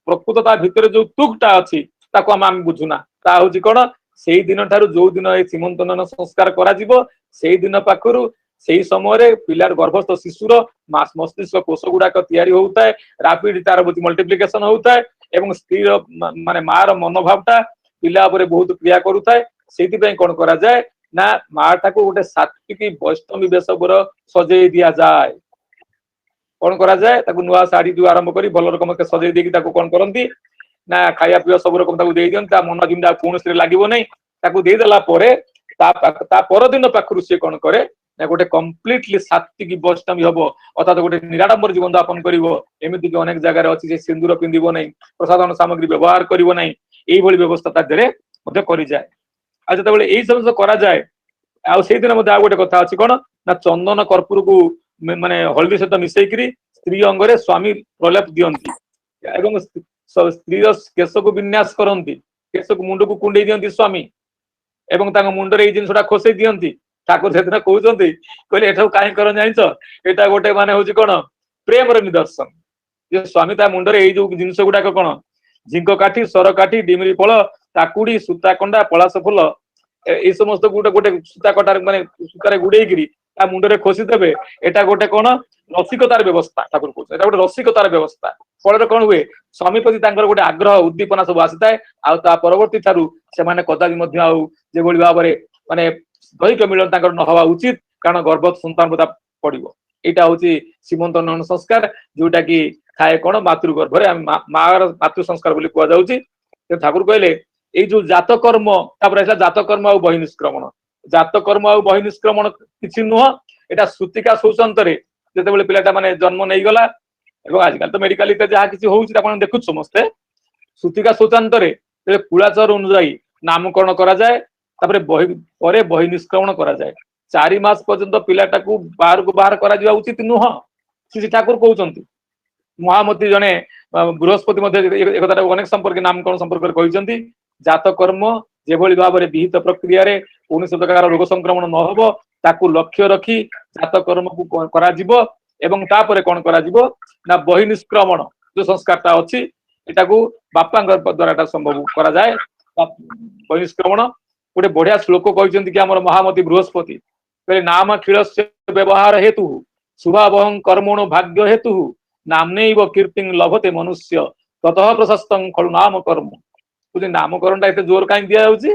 S2: ପ୍ରକୃତ ତା ଭିତରେ ଯୋଉ ତୁକଟା ଅଛି ତାକୁ ଆମେ ବୁଝୁନା। ତା ହଉଛି କଣ, ସେଇ ଦିନ ଠାରୁ ଯୋଉ ଦିନ ଏଇ ସୀମନ୍ତ ଉନ୍ନୟନ ସଂସ୍କାର କରାଯିବ, ସେଇ ଦିନ ପାଖରୁ ସେଇ ସମୟରେ ପିଲାର ଗର୍ଭସ୍ଥ ଶିଶୁର ମସ୍ତିଷ୍କ କୋଷ ଗୁଡାକ ତିଆରି ହଉଥାଏ, ରାପିଡ ତାର ମଲ୍ଟିପ୍ଲିକେସନ ହଉଥାଏ ଏବଂ ସ୍ତ୍ରୀର ମାନେ ମାର ମନୋଭାବଟା ପିଲା ଉପରେ ବହୁତ କ୍ରିୟା କରୁଥାଏ। ସେଇଥିପାଇଁ କଣ କରାଯାଏ ନା, ମା ଟାକୁ ଗୋଟେ ସାତ୍ଵିକ ବୈଷ୍ଣବୀ ବେଶର ସଜେଇ ଦିଆଯାଏ। କଣ କରାଯାଏ, ତାକୁ ନୂଆ ଶାଢୀ ଯୋଉ ଆରମ୍ଭ କରି ଭଲ ରକମ ସଜେଇ ଦେଇକି ତାକୁ କଣ କରନ୍ତି ନା ଖାଇବା ପିଇବା ସବୁ ରକମ ତାକୁ ଦେଇ ଦିଅନ୍ତି, ତା ମନ ଯେମିତି କୌଣସି ଲାଗିବ ନାହିଁ। ତାକୁ ଦେଇଦେଲା ପରେ ତା ପରଦିନ ପାଖରୁ ସିଏ କଣ କରେ ନା ଗୋଟେ କମ୍ପ୍ଲିଟଲି ସାତ୍ଵିକ ବୈଷ୍ଣବୀ ହବ, ଅର୍ଥାତ ଗୋଟେ ନିରାଡମ୍ବର ଜୀବନ ଯାପନ କରିବ। ଏମିତି କି ଅନେକ ଜାଗାରେ ଅଛି ଯେ ସିନ୍ଦୁର ପିନ୍ଧିବ ନାହିଁ, ପ୍ରସାଧନ ସାମଗ୍ରୀ ବ୍ୟବହାର କରିବ ନାହିଁ, ଏଇଭଳି ବ୍ୟବସ୍ଥା ତା ଦେହରେ ମଧ୍ୟ କରିଯାଏ। ଆଉ ଯେତେବେଳେ ଏଇ ସବୁ କରାଯାଏ, ଆଉ ସେଇଦିନ ମଧ୍ୟ ଆଉ ଗୋଟେ କଥା ଅଛି କଣ ନା ଚନ୍ଦନ କର୍ପୂରକୁ ମାନେ ହଳଦୀ ସହିତ ମିଶେଇକିରି ସ୍ତ୍ରୀ ଅଙ୍ଗରେ ସ୍ୱାମୀ ପ୍ରଲେପ ଦିଅନ୍ତି ଏବଂ ସ୍ତ୍ରୀର କେଶକୁ ବିନ୍ୟାସ କରନ୍ତି, କେଶକୁ ମୁଣ୍ଡକୁ କୁଣ୍ଡେଇ ଦିଅନ୍ତି ସ୍ୱାମୀ ଏବଂ ତାଙ୍କ ମୁଣ୍ଡରେ ଏଇ ଜିନିଷଟା ଖୋସେଇ ଦିଅନ୍ତି। ଠାକୁର ସେଦିନ କହୁଛନ୍ତି କହିଲେ ଏଠାକୁ କାହିଁ କରନ୍ତି ଜାଣିଛ, ଏଇଟା ଗୋଟେ ମାନେ ହଉଛି କଣ ପ୍ରେମର ନିଦର୍ଶନ। ଯେ ସ୍ୱାମୀ ତା ମୁଣ୍ଡରେ ଏଇ ଯୋଉ ଜିନିଷ ଗୁଡାକ କଣ ଝିଙ୍କ କାଠି, ସର କାଠି, ଡିମିରି ଫଳ, ତାକୁଡି, ସୂତା କଣ୍ଡା, ପଳାସ ଫୁଲ, ଏଇ ସମସ୍ତ ଗୋଟେ ଗୋଟେ ସୂତା କଟାରେ ମାନେ ସୂତାରେ ଗୁଡେଇକିରି ତା ମୁଣ୍ଡରେ ଖୋସି ଦେବେ। ଏଟା ଗୋଟେ କଣ ରସିକତାର ବ୍ୟବସ୍ଥା। ଠାକୁର କହୁଛନ୍ତି ଏଟା ଗୋଟେ ରସିକତାର ବ୍ୟବସ୍ଥା। ଫଳରେ କଣ ହୁଏ ସ୍ୱାମୀ ପ୍ରତି ତାଙ୍କର ଗୋଟେ ଆଗ୍ରହ ଉଦ୍ଦୀପନା ସବୁ ଆସିଥାଏ। ଆଉ ତା ପରବର୍ତ୍ତୀ ଠାରୁ ସେମାନେ କଦାପି ମଧ୍ୟ ଆଉ ଯେଭଳି ଭାବରେ ମାନେ ଦୈହିକ ମିଳନ ତାଙ୍କର ନ ହବା ଉଚିତ, କାରଣ ଗର୍ଭ ସନ୍ତାନ ବୋଧେ ପଡିବ। ଏଇଟା ହଉଛି ସୀମନ୍ତ ନୟନ ସଂସ୍କାର, ଯୋଉଟା କି ଥାଏ କଣ ମାତୃ ଗର୍ଭରେ ମାର ମାତୃ ସଂସ୍କାର ବୋଲି କୁହାଯାଉଛି। ଠାକୁର କହିଲେ ଏଇ ଯୋଉ ଜାତ କର୍ମ, ତାପରେ ଆସିଲା ଜାତ କର୍ମ ଆଉ ବହି ନିଷ୍କ୍ରମଣ। ଜାତ କର୍ମ ଆଉ ବହି ନିଷ୍କ୍ରମଣ କିଛି ନୁହଁ, ଏଇଟା ସୂତିକା ଶୌଚାନ୍ତରେ ଯେତେବେଳେ ପିଲାଟା ମାନେ ଜନ୍ମ ନେଇଗଲା, ଏବଂ ଆଜିକାଲି ତ ମେଡିକାଲ ଯାହା କିଛି ହଉଛି ଆପଣ ଦେଖୁଛୁ ସମସ୍ତେ, ସୂତିକା ଶୌଚାନ୍ତରେ କୁଳାଚର ଅନୁଯାୟୀ ନାମକରଣ କରାଯାଏ, ତାପରେ ବହି ନିଷ୍କ୍ରମଣ କରାଯାଏ। 4 ମାସ ପର୍ଯ୍ୟନ୍ତ ପିଲାଟାକୁ ବାହାରକୁ ବାହାର କରାଯିବା ଉଚିତ ନୁହଁ, ଶ୍ରୀ ଠାକୁର କହୁଛନ୍ତି। ମହାମତି ଜଣେ ବୃହସ୍ପତି ମଧ୍ୟ ଏକଥାଟାକୁ ଅନେକ ସମ୍ପର୍କ ନାମକରଣ ସମ୍ପର୍କରେ କହିଛନ୍ତି। ଜାତ କର୍ମ ଯେଭଳି ଭାବରେ ବିହିତ ପ୍ରକ୍ରିୟାରେ କୌଣସି ପ୍ରକାର ରୋଗ ସଂକ୍ରମଣ ନହବ ତାକୁ ଲକ୍ଷ୍ୟ ରଖି ଜାତ କର୍ମକୁ କରାଯିବ। ଏବଂ ତାପରେ କଣ କରାଯିବ ନା ବହି ନିଷ୍କ୍ରମଣ ଯୋଉ ସଂସ୍କାରଟା ଅଛି, ଏଟାକୁ ବାପାଙ୍କ ଦ୍ଵାରା ଏଟା ସମ୍ଭବ କରାଯାଏ। ବହି ନିଷ୍କ୍ରମଣ ଗୋଟେ ବଢିଆ ଶ୍ଲୋକ କହିଛନ୍ତି କି ଆମର ମହାମତି ବୃହସ୍ପତି କହିଲେ ନାମ କ୍ଷୀରସ୍ୟ ବ୍ୟବହାର ହେତୁ ଶୁଭାବହଂ କର୍ମଣ ଭାଗ୍ୟ ହେତୁ ନାମନୈବ କୀର୍ତ୍ତିଂ ଲଭତେ ମନୁଷ୍ୟ ତତଃ ପ୍ରଶସ୍ତଂ ଖଳୁ ନାମ କର୍ମ। ନାମକରଣଟା ଏତେ ଜୋର କାହିଁ ଦିଆଯାଉଛି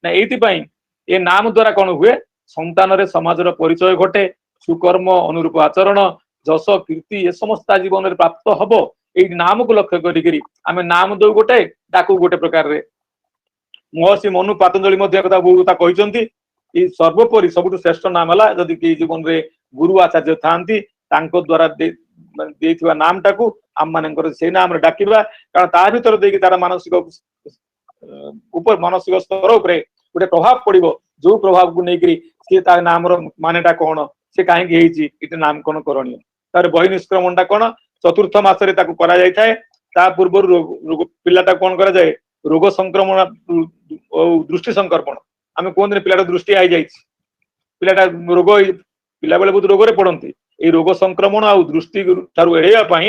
S2: ନା ଏଇଥିପାଇଁ, ଏ ନାମ ଦ୍ଵାରା କଣ ହୁଏ ସନ୍ତାନରେ ସମାଜର ପରିଚୟ ଘଟେ, ସୁକର୍ମ ଅନୁରୂପ ଆଚରଣ, ଯଶ କୀର୍ତ୍ତି ଏ ସମସ୍ତ ଜୀବନରେ ପ୍ରାପ୍ତ ହବ। ଏଇ ନାମକୁ ଲକ୍ଷ୍ୟ କରିକିରି ଆମେ ନାମ ଦଉ ଗୋଟେ, ଡାକୁ ଗୋଟେ ପ୍ରକାରରେ। ମହର୍ଷି ମନୁ ପାତଞ୍ଜଳି ମଧ୍ୟ କଥା ବହୁ କଥା କହିଛନ୍ତି। ଏଇ ସର୍ବୋପରି ସବୁଠୁ ଶ୍ରେଷ୍ଠ ନାମ ହେଲା ଯଦି କି ଜୀବନରେ ଗୁରୁ ଆଚାର୍ଯ୍ୟ ଥାଆନ୍ତି ତାଙ୍କ ଦ୍ଵାରା ଦେଇଥିବା ନାମ ଟାକୁ ଆମ ମାନଙ୍କର ସେଇ ନାମରେ ଡାକିବା, କାରଣ ତା ଭିତରେ ଦେଇକି ତାର ମାନସିକ ମାନସିକ ସ୍ତର ଉପରେ ଗୋଟେ ପ୍ରଭାବ ପଡିବ, ଯୋଉ ପ୍ରଭାବକୁ ନେଇକରି ସିଏ ତା ନାମର ମାନେଟା କଣ, ସେ କାହିଁକି ହେଇଛି, ଏଇଟା ନାମକରଣ କରଣୀୟ। ତାର ବହି ନିଷ୍କ୍ରମଣ ଟା କଣ ଚତୁର୍ଥ ମାସରେ ତାକୁ କରାଯାଇଥାଏ। ତା ପୂର୍ବରୁ ପିଲାଟାକୁ କଣ କରାଯାଏ ରୋଗ ସଂକ୍ରମଣ ଦୃଷ୍ଟି ସଂକର୍ପଣ। ଆମେ କୁହନ୍ତିନି ପିଲାଟା ଦୃଷ୍ଟି ହେଇଯାଇଛି, ପିଲାଟା ରୋଗ ପିଲା ବେଳେ ବହୁତ ରୋଗରେ ପଡନ୍ତି। ଏଇ ରୋଗ ସଂକ୍ରମଣ ଆଉ ଦୃଷ୍ଟି ଠାରୁ ଏଡେଇବା ପାଇଁ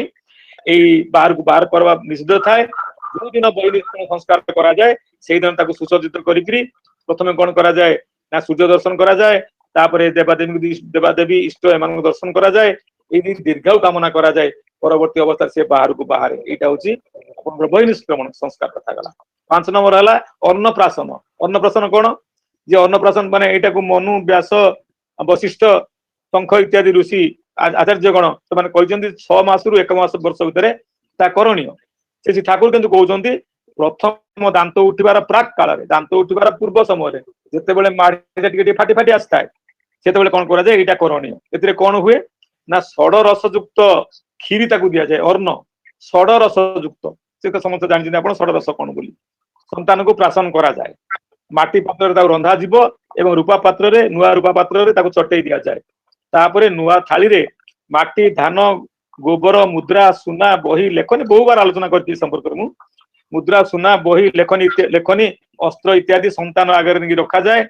S2: ଏଇ ବାହାରକୁ ବାହାର କରିବା ନିଷିଦ୍ଧ ଥାଏ। ଯୋଉ ଦିନ ବହି ନିଷ୍କ୍ରମଣ ସଂସ୍କାର କରାଯାଏ ସେଇଦିନ ତାକୁ ସୁସଜ୍ଜିତ କରିକିରି ପ୍ରଥମେ କଣ କରାଯାଏ ନା ସୂର୍ଯ୍ୟ ଦର୍ଶନ କରାଯାଏ, ତାପରେ ଦେବାଦେବୀ ଇଷ୍ଟ ଏମାନଙ୍କୁ ଦର୍ଶନ କରାଯାଏ। ଏଇ ଦୀର୍ଘାୟୁ କାମନା କରାଯାଏ। ପରବର୍ତ୍ତୀ ଅବସ୍ଥାରେ ସେ ବାହାରକୁ ବାହାରେ। ଏଇଟା ହଉଛି ଆପଣଙ୍କର ବହି ନିଷ୍କ୍ରମଣ ସଂସ୍କାର କଥା ଗଲା। 5 ନମ୍ବର ହେଲା ଅନ୍ନପ୍ରାଶନ। ଅନ୍ନପ୍ରାଶନ କଣ ଯେ ଅନ୍ନପ୍ରାଶନ ମାନେ ଏଇଟାକୁ ମନୁ, ବ୍ୟାସ, ବଶିଷ୍ଠ, ଶଙ୍ଖ ଇତ୍ୟାଦି ଋଷି ଆଚାର୍ଯ୍ୟଗଣ ସେମାନେ କହିଛନ୍ତି 6 ମାସରୁ 1 ମାସ ବର୍ଷ ଭିତରେ ତା କରଣୀୟ। ସେ ଠାକୁର କିନ୍ତୁ କହୁଛନ୍ତି ପ୍ରଥମ ଦାନ୍ତ ଉଠିବାର ପ୍ରାକ୍ କାଳରେ, ଦାନ୍ତ ଉଠିବାର ପୂର୍ବ ସମୟରେ ଯେତେବେଳେ ମାଢିଟା ଟିକେ ଟିକେ ଫାଟି ଫାଟି ଆସିଥାଏ ସେତେବେଳେ କଣ କରାଯାଏ ଏଇଟା କରଣୀୟ। ଏଥିରେ କଣ ହୁଏ ନା ଷଡ ରସ ଯୁକ୍ତ କ୍ଷୀରି ତାକୁ ଦିଆଯାଏ। ଅର୍ଣ୍ଣ ଷଡ ରସ ଯୁକ୍ତ, ସେ ତ ସମସ୍ତେ ଜାଣିଛନ୍ତି ଆପଣ ଷଡ ରସ କଣ ବୋଲି। ସନ୍ତାନକୁ ପ୍ରାଶନ କରାଯାଏ। ମାଟି ପାତ୍ରରେ ତାକୁ ରନ୍ଧାଯିବ ଏବଂ ରୂପା ପାତ୍ରରେ, ନୂଆ ରୂପା ପାତ୍ରରେ ତାକୁ ଚଟେଇ ଦିଆଯାଏ। ତାପରେ ନୂଆ ଥାଳିରେ ମାଟି, ଧାନ, ଗୋବର, ମୁଦ୍ରା, ସୁନା, ବହି, ଲେଖନୀ ବହୁ ବାର ଆଲୋଚନା କରିଛି ଏ ସମ୍ପର୍କରେ ମୁଁ। ମୁଦ୍ରା, ସୁନା, ବହି, ଲେଖନୀ, ଅସ୍ତ୍ର ଇତ୍ୟାଦି ସନ୍ତାନ ଆଗରେ ନେଇକି ରଖାଯାଏ।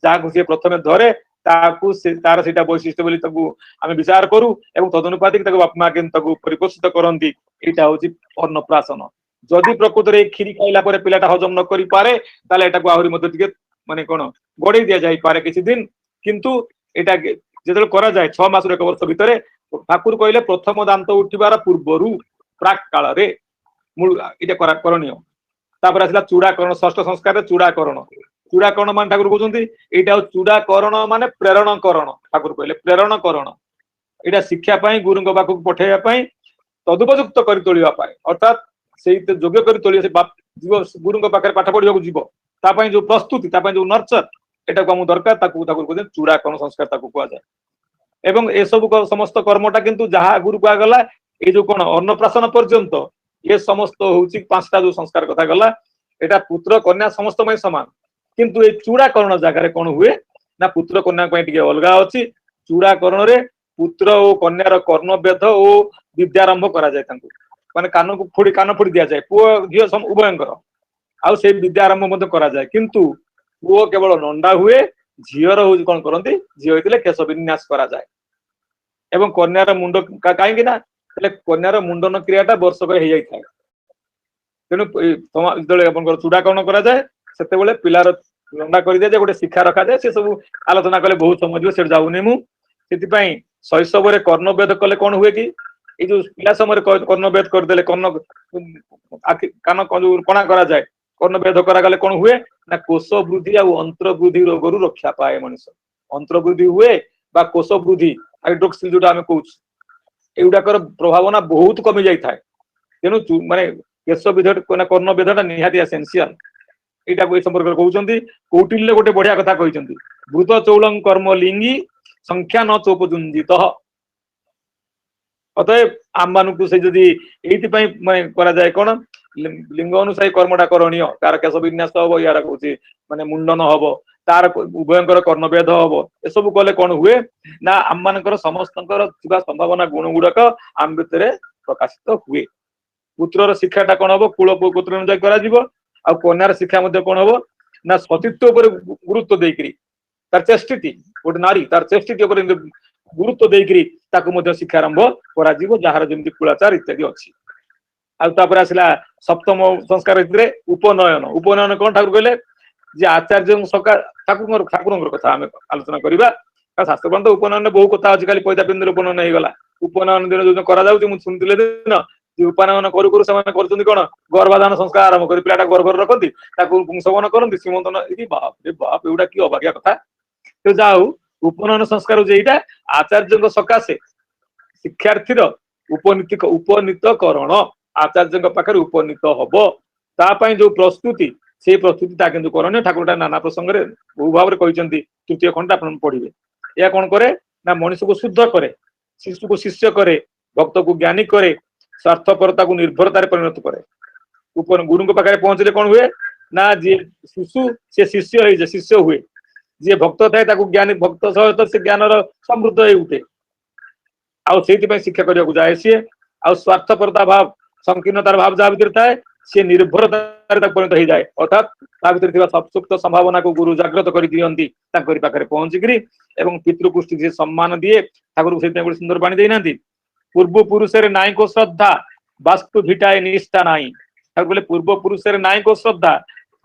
S2: ଯାହାକୁ ସିଏ ପ୍ରଥମେ ଧରେ ତାକୁ ତାର ସେଇଟା ବୈଶିଷ୍ଟ୍ୟ ବୋଲି ତାକୁ ଆମେ ବିଚାର କରୁ ଏବଂ ତଦନୁପାତିକ ତାକୁ ବାପା ମା କେମିତି ତାକୁ ପରିପୋଷିତ କରନ୍ତି। ଏଇଟା ହଉଛି ଅନ୍ନପ୍ରାଶନ। ଯଦି ପ୍ରକୃତରେ ଏଇ କ୍ଷୀରି ଖାଇଲା ପରେ ପିଲାଟା ହଜମ ନ କରିପାରେ ତାହେଲେ ଏଟାକୁ ଆହୁରି ମଧ୍ୟ ଟିକେ ମାନେ କଣ ଗଡେଇ ଦିଆଯାଇପାରେ କିଛି ଦିନ। କିନ୍ତୁ ଏଇଟା ଯେତେବେଳେ କରାଯାଏ 6 ମାସରୁ 1 ବର୍ଷ ଭିତରେ, ଠାକୁର କହିଲେ ପ୍ରଥମ ଦାନ୍ତ ଉଠିବାର ପୂର୍ବରୁ ପ୍ରାକ୍ କାଳରେ ଏଇଟା କରଣୀୟ। ତାପରେ ଆସିଲା ଚୂଡାକରଣ। ଷଷ୍ଠ ସଂସ୍କାରରେ ଚୂଡାକରଣ। ଚୂଡାକରଣ ମାନେ ଠାକୁର କହୁଛନ୍ତି ଏଇଟା ହଉଛି ଚୂଡାକରଣ ମାନେ ପ୍ରେରଣ କରଣ। ଠାକୁର କହିଲେ ପ୍ରେରଣ କରଣ, ଏଇଟା ଶିକ୍ଷା ପାଇଁ ଗୁରୁଙ୍କ ପାଖକୁ ପଠେଇବା ପାଇଁ, ତଦୁପଯୁକ୍ତ କରି ତୋଳିବା ପାଇଁ, ଅର୍ଥାତ୍ से योग्य कर तोलिए से जीव गुरु पाखे पाठ पढ़ा जीव तापाई जो प्रस्तुति तापाई जो नर्चर एटा को हम दरकार ताकू ताकू कहते चूड़ाकरण संस्कार ताकू कहा जाए एवं ए सब समस्त कर्मटा किंतु जहाँ गुरु कहा गला ये जो कौन अन्नप्राशन पर्यंत ये समस्त होउची पांचटा जो संस्कार कथा गला एटा पुत्र कन्या समस्त में समान किंतु ये चूड़ाकरण जगह कौन हुए ना पुत्र कन्या टिके अलग अच्छी चूड़ाकरण रे पुत्र और कन्यार कर्णवेद और विद्यारंभ करा जाए माने कान को फोड़ी कान फोड़ी दिया जाए पुओ झील उभयंकर आउ से विद्यारंभ मध्य करा जाए किंतु पुओ केवल नंडा हुए झीर हूँ कौन करती झील होते केश विन्यास करा जाए एवं कन्यार मुंड कहीं ना कन्यार मुंडन क्रियाटा वर्षक हो जाए तेणु जो चूड़ाकरण करा जाए से पिलार लंडा कर दिया जाए गोटे शिक्षा रखा जाए से सब आलोचना कले बहुत समय से जाऊनी मुझे शैशव कर्णवेद कले कौन हुए कि ये जो पिला समय कर्णवेद करदे कर्ण कान कणा करा जाए कर्णवेद करागले कौन हुए ना कोष वृद्धि आ अंतर वृद्धि रोग रक्षा पाए मनीष अंतर वृद्धि हुए बा कोष वृद्धि हाइड्रोक्सिल जो आम कौच एगुड़ाकर प्रभावना बहुत कमी जाए तेणु माने केश विध कर्णवेदटा निहाती एसेंशियल एटा को संपर्क कहते कौटिल्य गोटे बढ़िया कथा कहते भूत चौल कर्म लिंगी संख्या न चौपजुंजित अतएव आम मान से जदि ये करा जाए कौन लिंग अनुसारी कर्मटा करणीय तार केश विन्यास हम यार कौचे माने मुंडन हम तार उभयंकर कर्णवेद हम ए सब कले कौन हुए ना आम मान समस्त संभावना गुण गुड़ाक आम भितर प्रकाशित हुए पुत्रर शिक्षाटा कौन हम कूल पुत्र अनुसार करा कन्यार शिक्षा कौन हम ना सतीत्व गुरुत्व देकरी तार चेष्टिटी गोटे नारी तार चेष्टिटी गुरुत्व देकरी शिक्षा आरंभ करा जार जमी कुलाचार इत्यादि अच्छी आपर आसला सप्तम संस्कार उपनयन उपनयन कौन ठाकुर कहले जे आचार्य सका ठाकुर कथा आम आलोचना करवा शास्त्र तो उपनयन बहुत कथा अच्छी खाली पैदा पिंड उपनयन हो गला उपनयन दिन जो करा शुणुले दिन उपनयन करू कौन गर्भाधान संस्कार आरंभ कर पिलाटा गर्भ रखती पुंसवन करती श्रीमंतन बाप रे बाप एगुड़ा कि अभागिया कथा तो जाऊ उपनयन संस्कार जेटा आचार्य सकाशे शिक्षार्थी उपनीतकरण आचार्य पाखे उपनीत हम जो प्रस्तुति से प्रस्तुति किंतु करण ठाकुर नाना प्रसंग में बहु भाव कहते तृतीय खंड आप पढ़े यह कौन करे ना मनुष्य को शुद्ध करे शिशु को शिष्य करे भक्त को ज्ञानी करे स्वार्थपरता को निर्भरतार परिणत करे गुरु पाखे पहुंचले कौन हुए ना जी शिशु से शिष्य हुए जी भक्त थाए ज्ञानी भक्त सहित से ज्ञान समृद्ध हो उठे आईपाई शिक्षा करने जाए सी आ स्वार्थपरता भाव संकीर्णतार भाव जहाँ भर थाए सी निर्भरतार परिणत हो जाए अर्थात सुप्त संभावना को गुरु जागृत कर दिखती पाखे पहुंचिकी पितृपुष्टि से सम्मान दिए ठाकुर गोटे सुंदर बाणी देना पूर्व पुरुष नाई को श्रद्धा वास्तु भिटाए निष्ठा नाई ठाकुर बोले पूर्व पुरुष नाई को श्रद्धा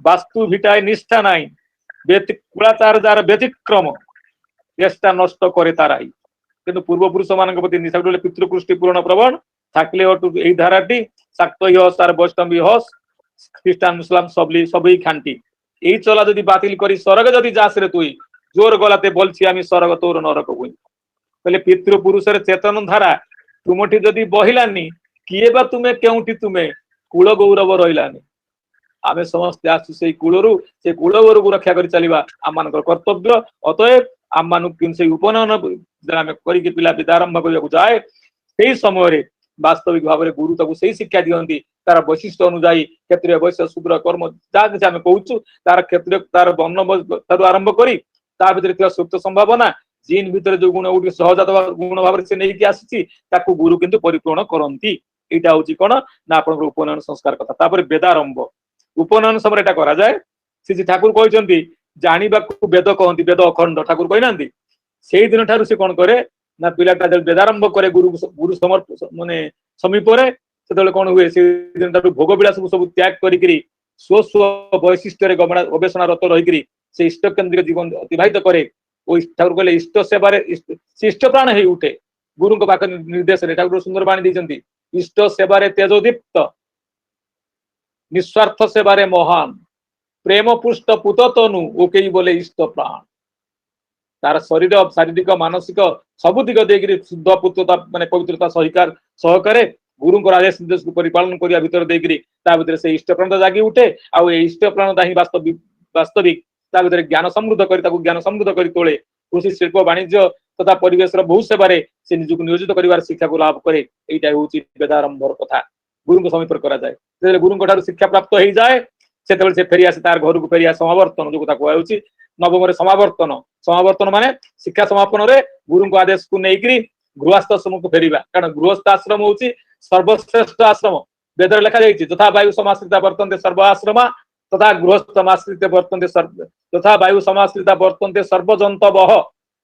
S2: वास्तु भिटाए निष्ठा नाई कुलाचार जार व्यतिक्रम चेष्टा नष्ट करे ताराई किंतु पूर्व पुरुष मान प्रति पितृपुष्टि पूर्ण प्रवण थाकले यही धाराटी शाक्त हस तार वैष्णवी हस ख्रीष्टान मुसलाम सबई खांटी यही चला जदि बातिल करी स्वर्ग जदि जास रे तुई जोर गलाते बोलছি আমি स्वर्ग तोर नरक हुई कहले पितृपुरुष चेतन धारा तुमठी जदि बहिलानी किए बा तुमे केउठी तुमे कुल गौरव रहिलानी आमे समस्त आसु से कूलरू से कूलवर को रक्षा कर चलवा आम मान कर्तव्य अतएव आम मान उपनयन करके पिला विद्यारंभ करने जाए से समय वास्तविक भाव में गुरु तक से शिक्षा दिखती तार वैशिष्ट अनुजाई क्षेत्रीय वैश्य शूद्र कर्म जहाँ किसी आम कहूँ तार क्षेत्रीय तार वर्ण आरंभ कर सुप्त संभावना जीन भितर जो गुण गोटे सहजात गुण भाव से नहीं आसी गुरु किंतु परिपूर्ण करती यहाँ हूँ कौन ना आप उपनयन संस्कार कथा वेदारंभ उपनयन समय एटा करा जाए से ठाकुर कहते जाना वेद कहती वेद अखंड ठाकुर कहना से दिन ठार से कौन करे ना पिलाटा वेदारंभ करे गुरु गुरु माने समीप से कौन हुए से दिन भोग विलास को सब त्याग करी स्व स्व वैशिष्ट गवेषणा रत रही से इष्ट केन्द्रिक जीवन अतिवाहित करे ठाकुर कहले इष्ट सेवार इष्ट प्राण हो उठे गुरु पाख निर्देश ठाकुर सुंदर बाणी देते इष्ट सेवार तेजोदीप्त निस्वार्थ सेवारे महान प्रेम पुष्ट पुत तनु ओके बोले इष्ट प्राण तार शारीरिक मानसिक सब दिग देकर शुद्ध पुत्रता माने पवित्रता सहकार सहकारे गुरुंकर आदेश निर्देश को परिपालन करिया भितर देकरी ता भितर से इष्ट प्राण जागी उठे आउ ए इष्ट प्राण ता ही वास्तविक वास्तविक ता भितर ज्ञान समृद्ध करी ताकू ज्ञान समृद्ध करी तोले कृषि शिल्प वाणिज्य तथा परिवेश बहुत सेवारे से निजुक नियोजित करिवार शिक्षा को लाभ करे एटा होची वेदारंभर कथा गुरु समीप करा जाए से गुरु ठार शिक्षा प्राप्त हो जाए से फेरी आसे तार घर को फेरी समावर्तन जो कथा कहउची नवम समावर्तन समावर्तन माने शिक्षा समापन रे गुरु को आदेश को नेकरी गृहस्थ आश्रम को फेरिबा कारण गृहस्थ आश्रम होची सर्वश्रेष्ठ आश्रम वेदर लिखा जाइछि तथा वायु समाश्रिता वर्तन्ते सर्व आश्रमा तथा गृहस्थ समाश्रिते वर्तन्ते सर्व तथा वायु समाश्रिता वर्तन्ते सर्वजन्तवः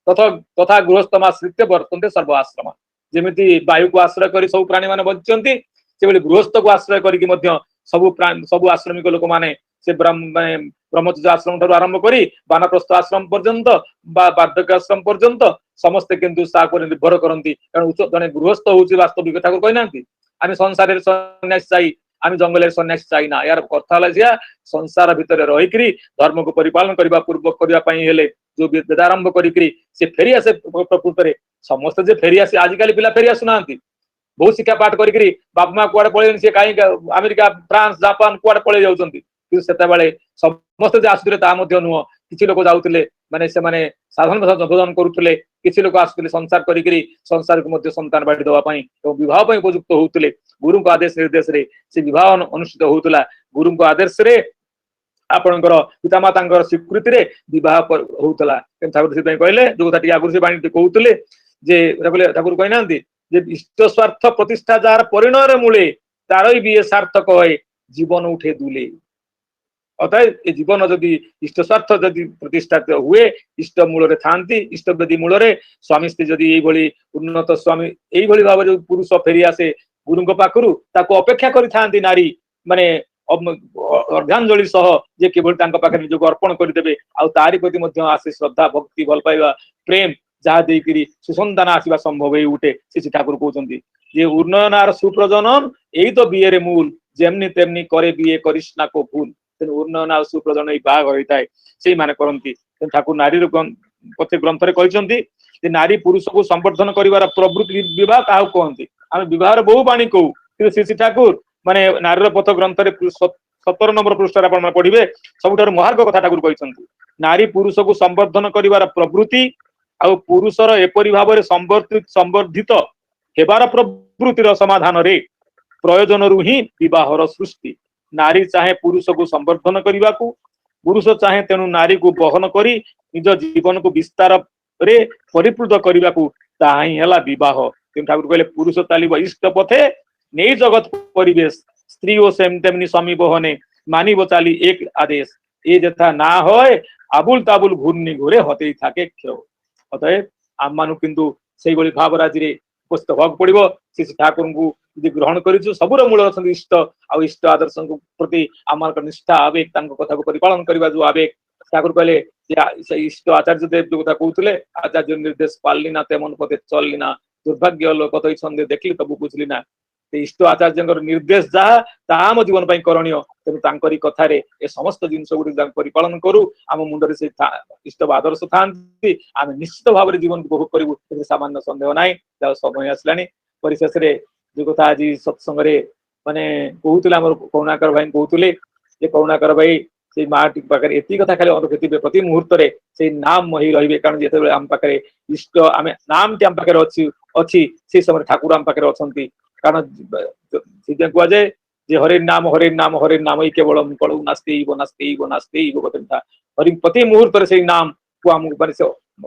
S2: तथा तथा गृहस्थमाश्रित्य वर्तन्ते सर्व आश्रम जेमिति वायु को आश्रय करी सब प्राणी माने बंचନ୍ତି सेबली गृहस्थ को आश्रय करी मध्य सब आश्रमिक लोक माने से ब्रह्मचर्य आश्रम ठारू आरंभ करी वानप्रस्थ आश्रम पर्यंत बार्धक्य आश्रम पर्यंत समस्ते किंतु सा पर निर्भर करती कारण जने गृहस्थ होची वास्तविक ठाकुर कहना आम संसार सन्यासी चाहिए आम जंगल सन्यासी चाहिए ना यार कथा संसार भितर रहीकि धर्म को परिपालन करने पूर्वक करने जो वेदारंभ करी से फेरी आसे प्रकृत में समस्त जे फेरी आसे आजिकल पिला फेरी आसुना बहुत शिक्षा पाठ करी बापा माँ कुआड़े पलैन सी कहीं अमेरिका फ्रांस जापान कुआड़े पलि जाऊँगी से समस्त जे आसुले नुह किसी लोग जाऊले माने से माने साधारण भोजन करुले किसी लोग आसुले संसार करी संसार को संतान बांटी देवाई विवाह उपयुक्त होते गुरु को आदेश निर्देश रे से विवाह अनुष्ठित होता गुरु को आदेश रे आपणकर पितामाता स्वीकृति रे विवाह होता ठाकुर से कहले जो कथा आगुरी से बाणी कहते ठाकुर कहना इष्ट स्वार्थ प्रतिष्ठा जार परिणय मूले तार भी सार्थक है जीवन उठे दूले अतः ये जीवन जदि इष्ट स्वार्थ जदि प्रतिष्ठित हुए इष्ट मूल था इष्ट वेदी मूल स्वामी स्त्री जदि यही उन्नत स्वामी यही भाव जो पुरुष फेरी आसे गुरु पाखु ताको अपेक्षा करी नारी माने अर्घांजलि सह जे केवल पाखे निजक अर्पण करदे आरी प्रति आसे श्रद्धा भक्ति भल पाइबा प्रेम जहाँ देकरी सुसंतान आसवा संभव हो उठे से ठाकुर कहते जे उन्नयनार सुप्रजनन यही तो बीए मूल जेमनी तेमनी करे बीए करिश्ना को भूल उन्नयन आ सुप्रजन बाघ होता है से माने करती ठाकुर नारी पथे ग्रंथ रे कहते नारी पुरुष को संवर्धन कर प्रवृत्ति विवाह क्या कहते आम विवाह बहु बाणी कहू श्री ठाकुर माने नारी पथ ग्रंथ 17 नंबर पृष्ठ पढ़े सबुठ महार्घ कथा ठाकुर कहते नारी पुरुष को संवर्धन कर प्रवृत्ति आ पुरुषर एपरी भाव संवर्धित हेबार प्रवृत्तिर समाधान रे प्रयोजन रु ही विवाहर सृष्टि नारी चाहे पुरुष को संवर्धन करने को पुरुष चाहे तेणु नारी को बहन करी निज जीवन को विस्तार रे परिपूर्ण करने को ताही है विवाह ठाकुर कहले पुरुष चलिब इष्ट पथे नहीं जगत परिवेश स्त्री और सेम तेमनी स्वामी बहने मानिब चाली एक आदेश ये जथा ना होय आबुल ताबुल घूर्णी घोरे हते थाके क्षय अतएव आम मानु किंतु से भाव राज्य उपस्थित होगा पड़ो से ठाकुर को ग्रहण कर सबूर मूल अच्छा इष्ट आ इष्ट आदर्श प्रति आम निष्ठा आवेग कथा को परिपालन करने जो आवेग ठाकुर कहले इष्ट आचार्य देव जो कथा कहते आचार्य निर्देश पाली ना तेमन पते चलली ना दुर्भाग्य लोक तो छंदे देखली तबु बुझली ना इष्ट आचार्य निर्देश जहाँ आम जीवन करणीय तेणु कथार ए समस्त जिन गुड़ी परिपालन करूँ आम मुंडे से इष्ट आदर्श था आम निश्चित भाव में जीवन को उपभोग करूँ सामान्य सन्देह ना समय आसला परिशेष जो कथा आज सत्संग माने कहते करुणाकर भाई कहते करुणाकर भाई से माटी पाखे एति कथा खाली अनुकृति प्रति मुहूर्त से नाम मही रे कारण जो आम पाखे इष्ट आम नाम टी आम पाखे अच्छी से समय ठाकुर आम पाखे अच्छा कारण कहुए जे हरे नाम हरे नाम हरे नाम केवल कलु नास्ते नास्ते नास्ते हरि प्रति मुहूर्त से नाम को आम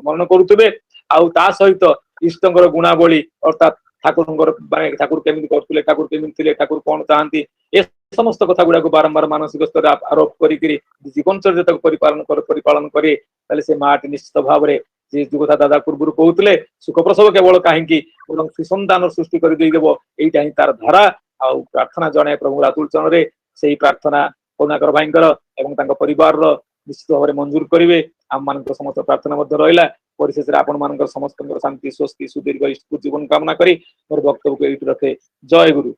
S2: मन करुवे आ सहित इष्ट गुणावली अर्थात ठाकुर ठाकुर केमी करते ठाकुर केमी ठाकुर कौन चाहती ए समस्त कथा गुड़ा बारंबार मानसिक स्तर आरोप करी जीवन चर्या परिपालन करे से माटी निश्चित भाव में जो कथा दादा पूर्व कहते सुख प्रसव केवल कहीं सुसंतान सृष्टि करदेव यहीटा ही तार धारा आ प्रार्थना जनाए प्रभु रातुल चरण से प्रार्थना करुणाकर भाई परिवार निश्चित भाव में मंजूर करेंगे आम मान समस्त प्रार्थना रहा परिशेष आपण मान समस्त शांति स्वस्ति सुदीर्घ जीवन कामना करी मोर वक्तव्य को रखे जय गुरु।